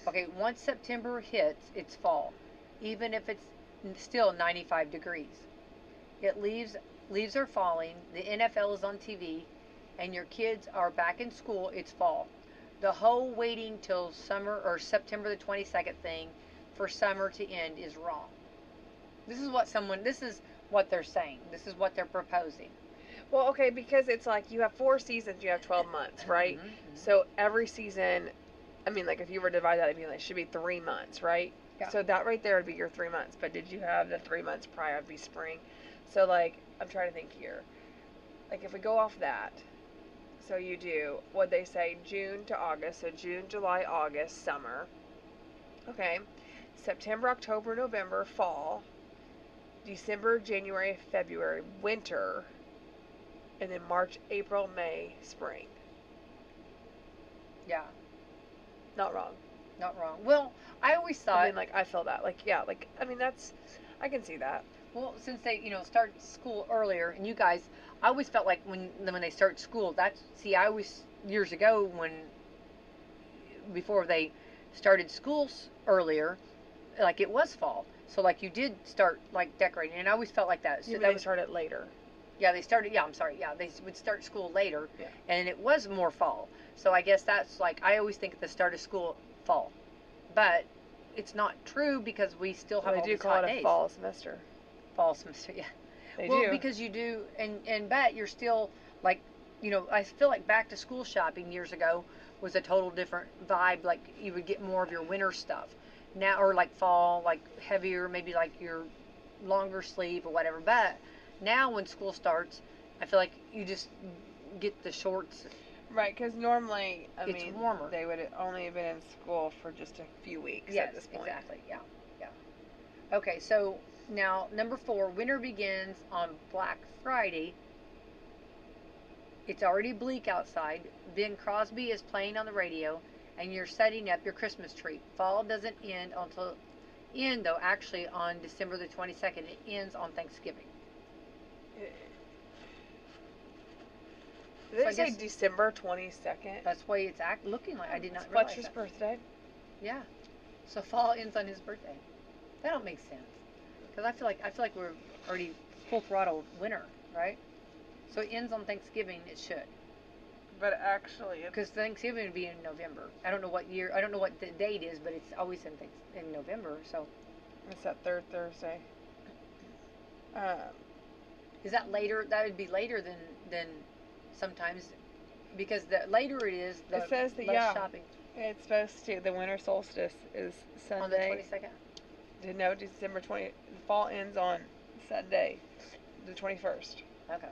Okay, once September hits, it's fall, even if it's still 95 degrees. Leaves are falling, the NFL is on TV, and your kids are back in school, it's fall. The whole waiting till summer or September the 22nd thing for summer to end is wrong. This is what they're saying. This is what they're proposing. Well, okay, because it's like you have 4 seasons, you have 12 months, right? Mm-hmm. So every season, I mean, like if you were to divide that, it'd be like, should be 3 months, right? Yeah. So that right there would be your 3 months. But did you have the 3 months prior would be spring? So like, I'm trying to think here. Like if we go off that, so you do what they say, June to August. So June, July, August, summer. Okay. September, October, November, fall. December, January, February, winter. And then March, April, May, spring. Yeah. Not wrong. Not wrong. Well, I always thought. I mean, like, I feel that. Like, yeah, like, I mean, I can see that. Well, since they, start school earlier, and you guys, I always felt like when they start school, I always, years ago, before they started schools earlier, like, it was fall. So, like, you did start, like, decorating, and I always felt like that. So They started later. Yeah, they would start school later, yeah. And it was more fall. So I guess that's, like, I always think at the start of school, fall. But it's not true because we still have all these hot days. They do call it a fall semester. Fall semester, yeah. They do. Well, because you do, but you're still, like, I feel like back to school shopping years ago was a total different vibe. Like, you would get more of your winter stuff. Now, or like fall, like heavier, maybe like your longer sleeve or whatever. But now when school starts, I feel like you just get the shorts. Right, because normally, it's warmer. They would only have been in school for just a few weeks yes, at this point. Exactly, yeah. Okay, so now number 4, winter begins on Black Friday. It's already bleak outside. Ben Crosby is playing on the radio, and you're setting up your Christmas tree. Fall doesn't end actually on December the 22nd. It ends on Thanksgiving. Did they say December 22nd? That's why it's looking like. I did not realize Fletcher's birthday. Yeah. So fall ends on his birthday. That don't make sense. Because I feel like we're already full throttle winter, right? So it ends on Thanksgiving. It should. But actually, because Thanksgiving would be in November. I don't know what year. I don't know what the date is, but it's always in November. So it's that third Thursday. Is that later? That would be later than sometimes, because the later it is, the it says that, less shopping. It's supposed to. The winter solstice is Sunday. On the 22nd. No, December 20. Fall ends on Sunday, the 21st. Okay.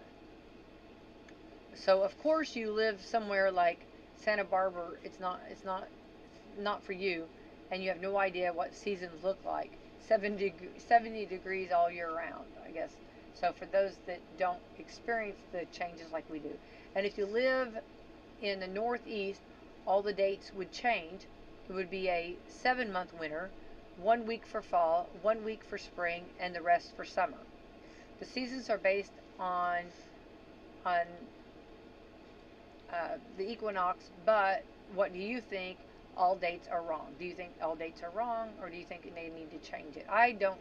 So of course you live somewhere like Santa Barbara. It's not for you, and you have no idea what seasons look like. 70 degrees all year round, I guess. So for those that don't experience the changes like we do, and if you live in the Northeast, all the dates would change. It would be a 7-month winter, 1 week for fall, 1 week for spring, and the rest for summer. The seasons are based on the equinox, but what do you think? All dates are wrong. Do you think all dates are wrong, or do you think they need to change it? I don't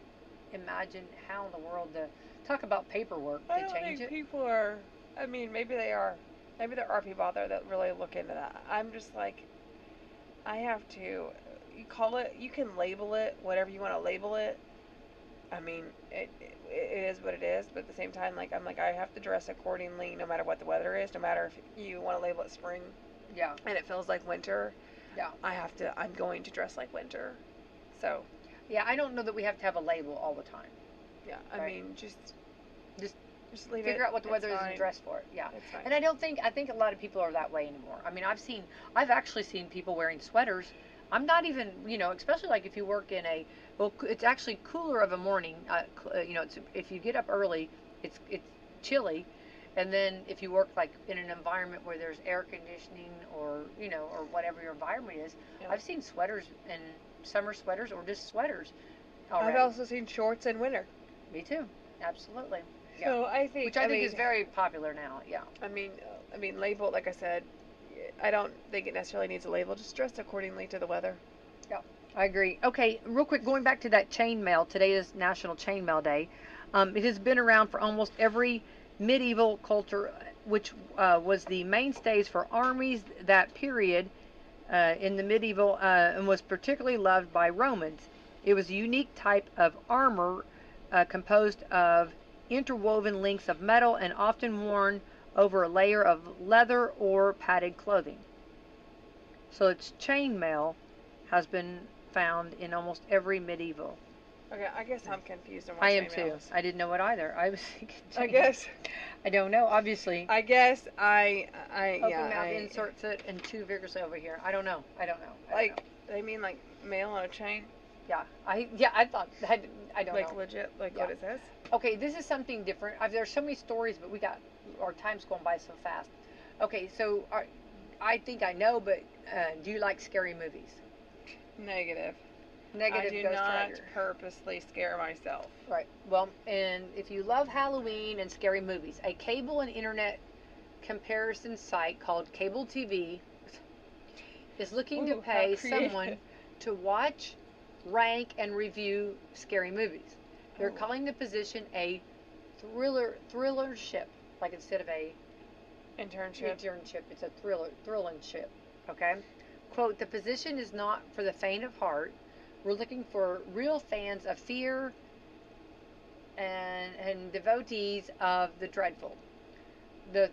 imagine how in the world to talk about paperwork to I don't change think it. people are. I mean, maybe they are. Maybe there are people out there that really look into that. I'm just like, I have to. You call it. You can label it whatever you want to label it. I mean, it is what it is. But at the same time, like I'm like I have to dress accordingly, no matter what the weather is. No matter if you want to label it spring, Yeah, and it feels like winter. yeah, I have to. I'm going to dress like winter. So yeah. I don't know that we have to have a label all the time. yeah. I Right. mean, Just just leave figure it. out what the It's weather is and fine. dress for it. Yeah. It's fine. And I think a lot of people are that way anymore. I mean, I've actually seen people wearing sweaters. I'm not even, especially like if you work in it's actually cooler of a morning. If you get up early, it's chilly, and then if you work like in an environment where there's air conditioning or whatever your environment is, Yeah. I've seen sweaters and summer sweaters or just sweaters already. I've also seen shorts in winter. Me too. Absolutely. Yeah. So I think, Which I think is very popular now. Yeah. I mean, label. Like I said, I don't think it necessarily needs a label. Just dress accordingly to the weather. I agree. Okay, real quick, going back to that chain mail. Today is National Chain Mail Day. It has been around for almost every medieval culture, which was the mainstays for armies that period in the medieval and was particularly loved by Romans. It was a unique type of armor composed of interwoven links of metal and often worn over a layer of leather or padded clothing. So its chainmail has been found in almost every medieval. Okay, I guess I'm confused on what I am chainmail too. is. I didn't know it either. I was thinking. I guess. I don't know. Obviously. I guess Open yeah. mouth inserts it and too vigorously over here. I don't know. I don't know. Like they mean like mail on a chain, Yeah. I thought. I don't like know. legit, like Yeah. what it says. Okay, this is something different. There's so many stories, but our time's going by so fast. Okay, so I think I know, but do you like scary movies? Negative. Negative I do Ghost not Rider. purposely scare myself. Right. Well, and if you love Halloween and scary movies, a cable and internet comparison site called Cable TV is looking to Ooh, pay how creative. someone to watch, rank, and review scary movies. They're Oh. calling the position a thrillership. Like instead of a internship, it's a thrillership. Okay. Quote, the position is not for the faint of heart. We're looking for real fans of fear and devotees of the dreadful. It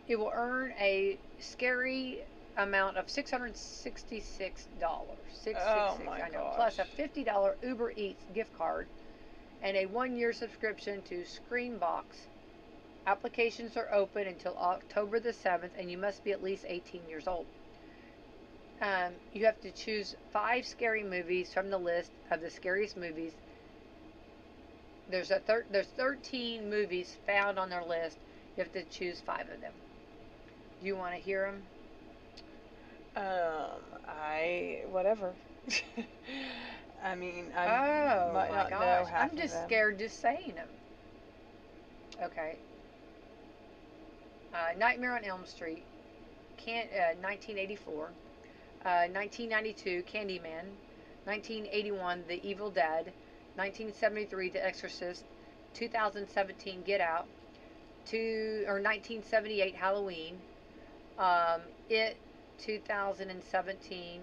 will earn a scary amount of $666. Oh my I know. gosh. Plus a $50 Uber Eats gift card and a 1-year subscription to Screenbox. Applications are open until October the 7th, and you must be at least 18 years old. You have to choose 5 scary movies from the list of the scariest movies. There's 13 movies found on their list. You have to choose 5 of them. Do you want to hear them? Whatever. I mean, I Oh might my not know gosh! half I'm of just them. scared just saying them. Okay. Nightmare on Elm Street, 1984. 1992, Candyman. 1981, The Evil Dead. 1973, The Exorcist. 2017, Get Out. 1978, Halloween. It, 2017.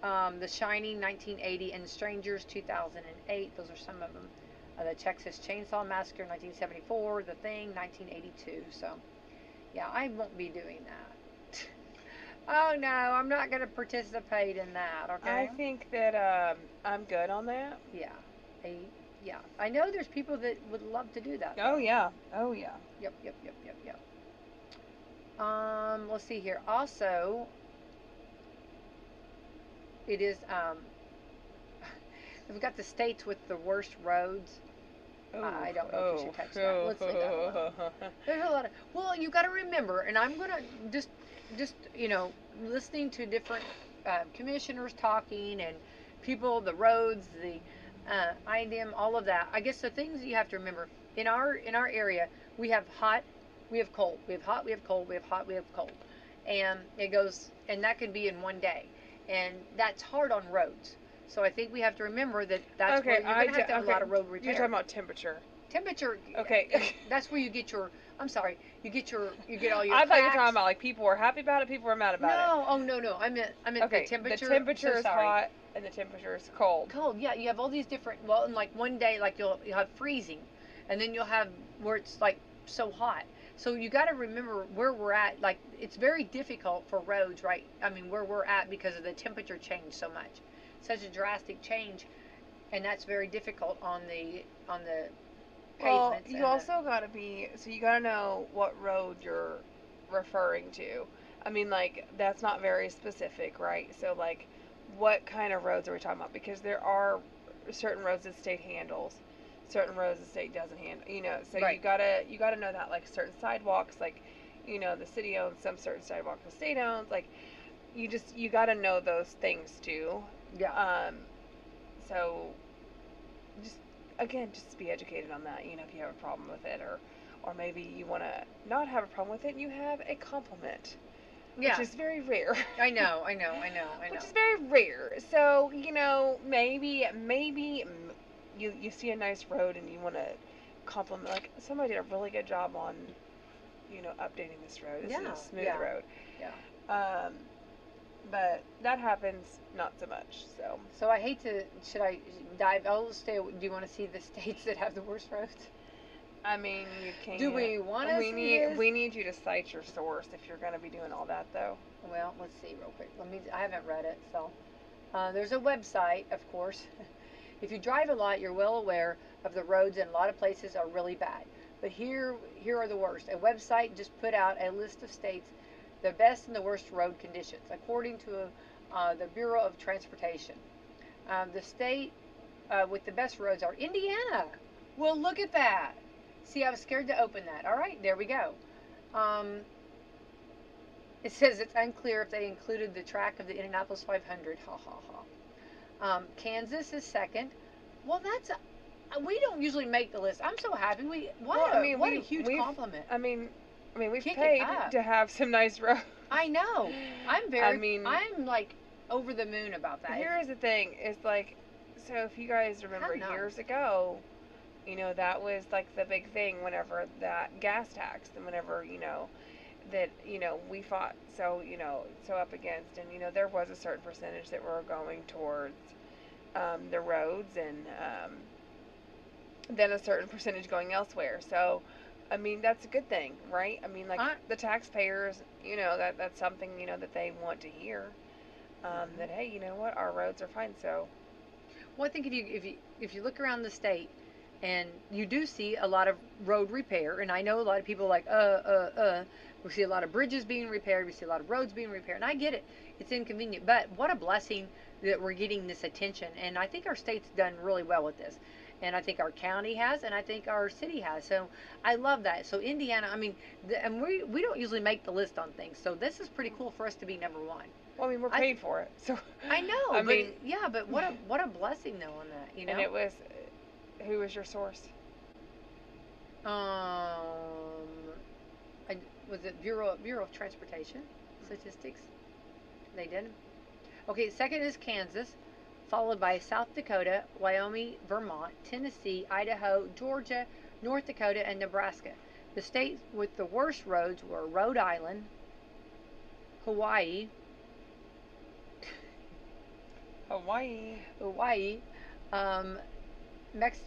The Shining, 1980, and Strangers, 2008. Those are some of them. The Texas Chainsaw Massacre, 1974. The Thing, 1982. So, yeah, I won't be doing that. Oh no, I'm not going to participate in that. Okay. I think that I'm good on that. Yeah. Yeah, I know there's people that would love to do that. Oh though. yeah. Oh yeah. Yep, yep, yep, yep, yep. Let's see here. Also, it is we've got the states with the worst roads. Oh, I don't know if we should touch that. oh, Let's leave that alone. There's a lot of, well, you got to remember, and I'm gonna just listening to different commissioners talking and people, the roads, the IDM, all of that. I guess the things you have to remember in our area, we have hot, we have cold, we have hot, we have cold, we have hot, we have cold, and it goes, and that can be in one day, and that's hard on roads. So I think we have to remember that that's where okay, you're going to have a lot of road repair. You're talking about temperature. Temperature. Okay. That's where you get your. I'm sorry. You get all your. I thought you were facts. talking about like people were happy about it, people were mad about it. No. Oh no. I meant Okay, the temperature. the temperature so is sorry. hot and the temperature is cold. Cold. Yeah, you have all these different. Well, in like one day, like you'll have freezing, and then you'll have where it's like so hot. So you got to remember where we're at. Like it's very difficult for roads, right? I mean, where we're at because of the temperature change so much, such a drastic change, and that's very difficult on the Well, pavements. you also got to you got to know what road you're referring to. I mean, like, that's not very specific, right? So, like, what kind of roads are we talking about? Because there are certain roads that state handles, certain roads the state doesn't handle, so Right. you gotta know that, like, certain sidewalks, like, the city owns some certain sidewalks the state owns, like, you gotta know those things too. Yeah. So just be educated on that, if you have a problem with it, or maybe you want to not have a problem with it and you have a compliment, Yeah. which is very rare. I know. Which is very rare. So, maybe you see a nice road and you want to compliment, like, somebody did a really good job on, updating this road. This is a smooth road. Yeah. But that happens not so much, so. So I hate to. Should I dive? I'll stay. Do you want to see the states that have the worst roads? I mean, you can't. Do we want to see this? We need you to cite your source if you're going to be doing all that, though. Well, let's see real quick. I haven't read it, so there's a website, of course. If you drive a lot, you're well aware of the roads, and a lot of places are really bad. But here are the worst. A website just put out a list of states, the best and the worst road conditions, according to the Bureau of Transportation. The state with the best roads are Indiana. Well, look at that. See, I was scared to open that. All right, there we go. It says it's unclear if they included the track of the Indianapolis 500. Ha ha ha. Kansas is second. Well, we don't usually make the list. I'm so happy. What a huge compliment. I mean, we've Kick it paid up. to have some nice roads. I know. I'm like over the moon about that. Here's the thing: is like, so if you guys remember years ago, that was like the big thing. Whenever that gas tax, and whenever that we fought so up against, and there was a certain percentage that were going towards the roads, and then a certain percentage going elsewhere. So. I mean, that's a good thing, right? I mean, like, the taxpayers, that's something, that they want to hear. That, hey, you know what, our roads are fine, so. Well, I think if you look around the state, and you do see a lot of road repair, and I know a lot of people are like, we see a lot of bridges being repaired, we see a lot of roads being repaired, and I get it, it's inconvenient, but what a blessing that we're getting this attention, and I think our state's done really well with this. And I think our county has, and I think our city has. So I love that. So Indiana, I mean, and we don't usually make the list on things. So this is pretty cool for us to be number one. Well, I mean, we're paid for it. So I know. But what a blessing though on that, And it was, who was your source? Was it Bureau of Transportation Statistics? They did. Okay, second is Kansas, followed by South Dakota, Wyoming, Vermont, Tennessee, Idaho, Georgia, North Dakota, and Nebraska. The states with the worst roads were Rhode Island, Hawaii,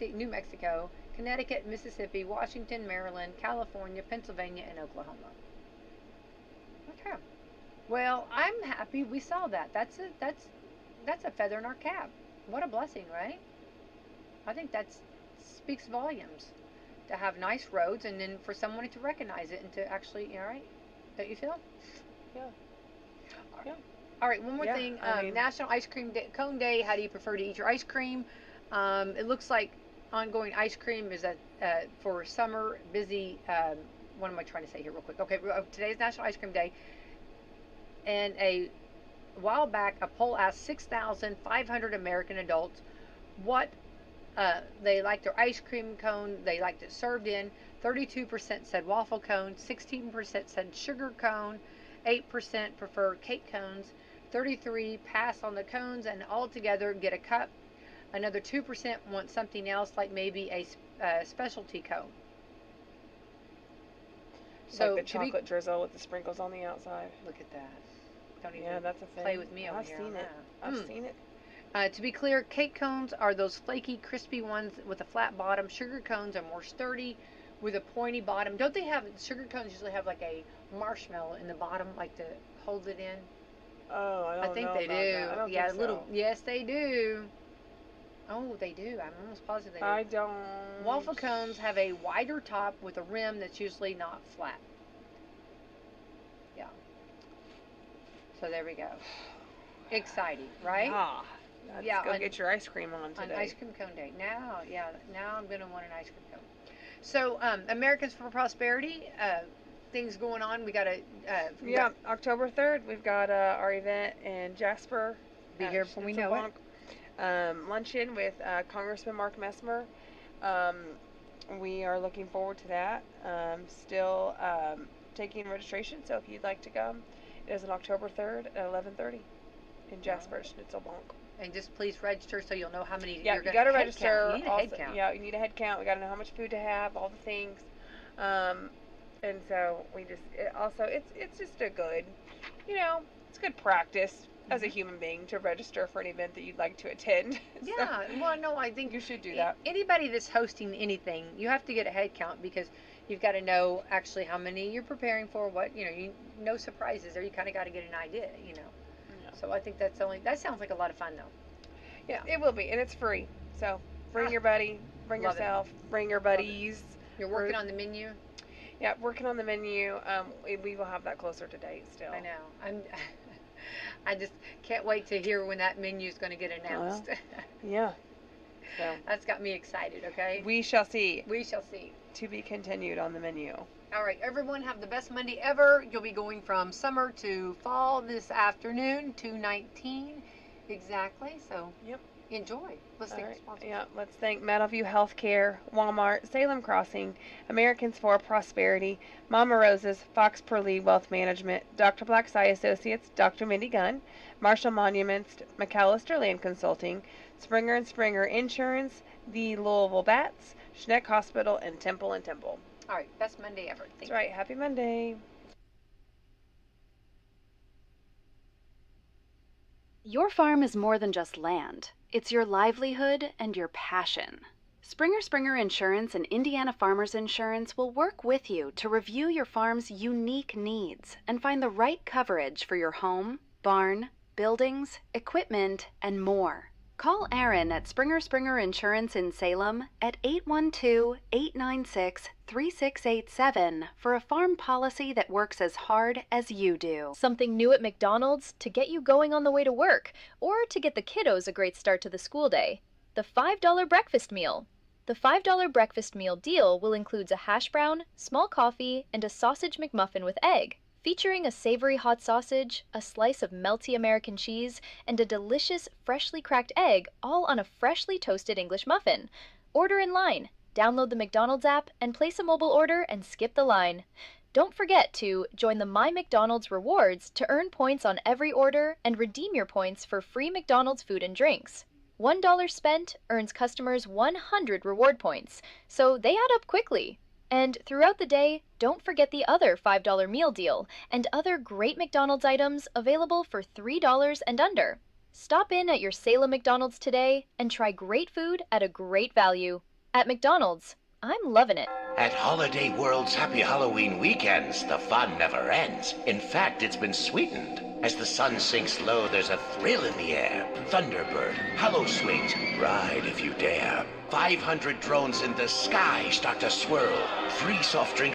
New Mexico, Connecticut, Mississippi, Washington, Maryland, California, Pennsylvania, and Oklahoma. Okay. Well, I'm happy we saw that. That's a feather in our cap. What a blessing, right? I think that's speaks volumes to have nice roads, and then for someone to recognize it and to actually, you know, right? Don't you feel? Yeah. Yeah. All right, one more Yeah, thing. I mean- National Ice Cream Cone Day. How do you prefer to eat your ice cream? It looks like ongoing ice cream is for summer busy. What am I trying to say here, real quick? Okay, today's National Ice Cream Day, and a while back, a poll asked 6,500 American adults what they like their ice cream cone they liked it served in. 32% said waffle cone, 16% said sugar cone, 8% prefer cake cones, 33% pass on the cones and altogether get a cup. Another 2% want something else, like maybe a specialty cone. So like the chocolate drizzle with the sprinkles on the outside. Look at that. Don't even that's a thing. play with me over here. I've seen it. To be clear, cake cones are those flaky, crispy ones with a flat bottom. Sugar cones are more sturdy with a pointy bottom. Don't they have, sugar cones usually have like a marshmallow in the bottom, like to hold it in? Oh, I think know they about do. That. I don't Yeah, think little. So. Yes, they do. Oh, they do. I'm almost positive they do. I don't. Waffle cones have a wider top with a rim that's usually not flat. Yeah. So there we go. Exciting, right? Yeah. Let's go get your ice cream on today. On ice cream cone day. Now I'm going to want an ice cream cone. So, Americans for Prosperity, things going on. We got to... October 3rd, we've got our event in Jasper. Be here when we know it. Luncheon with Congressman Mark Messmer. We are looking forward to that. Still taking registration, so if you'd like to come, it is on October 3rd at 11:30 in Jasper, Schnitzelbank. And just please register so you'll know how many you're going to got to register. You need a head count. Yeah, you need a head count. We got to know how much food to have, all the things. And so we just it's just a good, it's good practice as a human being to register for an event that you'd like to attend. Yeah, well, no, I think you should do that. Anybody that's hosting anything, you have to get a head count because you've got to know actually how many you're preparing for. What no surprises there. You kind of got to get an idea, Yeah. So I think that sounds like a lot of fun though. Yeah, it will be, and it's free. So bring your buddy, bring yourself, bring your buddies. You're working on the menu. Yeah, working on the menu. We will have that closer to date still. I know. I just can't wait to hear when that menu is going to get announced. Well, yeah. So that's got me excited, okay? We shall see. We shall see. To be continued on the menu. All right, everyone have the best Monday ever. You'll be going from summer to fall this afternoon, 2:19 exactly. So yep. Enjoy. Let's thank sponsors. Yeah, let's thank Meadowview Healthcare, Walmart, Salem Crossing, Americans for Prosperity, Mama Rose's, Fox Purlee Wealth Management, Dr. Black's Eye Associates, Dr. Mindy Gunn, Marshall Monuments, McAllister Land Consulting, Springer & Springer Insurance, the Louisville Bats, Schneck Hospital, and Temple & Temple. All right, best Monday ever. That's right. Happy Monday. Your farm is more than just land. It's your livelihood and your passion. Springer Insurance and Indiana Farmers Insurance will work with you to review your farm's unique needs and find the right coverage for your home, barn, buildings, equipment, and more. Call Aaron at Springer Insurance in Salem at 812-896-3687 for a farm policy that works as hard as you do. Something new at McDonald's to get you going on the way to work, or to get the kiddos a great start to the school day. The $5 breakfast meal. The $5 breakfast meal deal will include a hash brown, small coffee, and a sausage McMuffin with egg, featuring a savory hot sausage, a slice of melty American cheese, and a delicious freshly cracked egg, all on a freshly toasted English muffin. Order in line. Download the McDonald's app and place a mobile order and skip the line. Don't forget to join the My McDonald's Rewards to earn points on every order and redeem your points for free McDonald's food and drinks. $1 spent earns customers 100 reward points, so they add up quickly. And throughout the day, don't forget the other $5 meal deal and other great McDonald's items available for $3 and under. Stop in at your Salem McDonald's today and try great food at a great value. At McDonald's, I'm loving it. At Holiday World's Happy Halloween weekends, the fun never ends. In fact, it's been sweetened. As the sun sinks low, there's a thrill in the air. Thunderbird, Hollow Swings, ride if you dare. 500 drones in the sky start to swirl. 3 soft drinks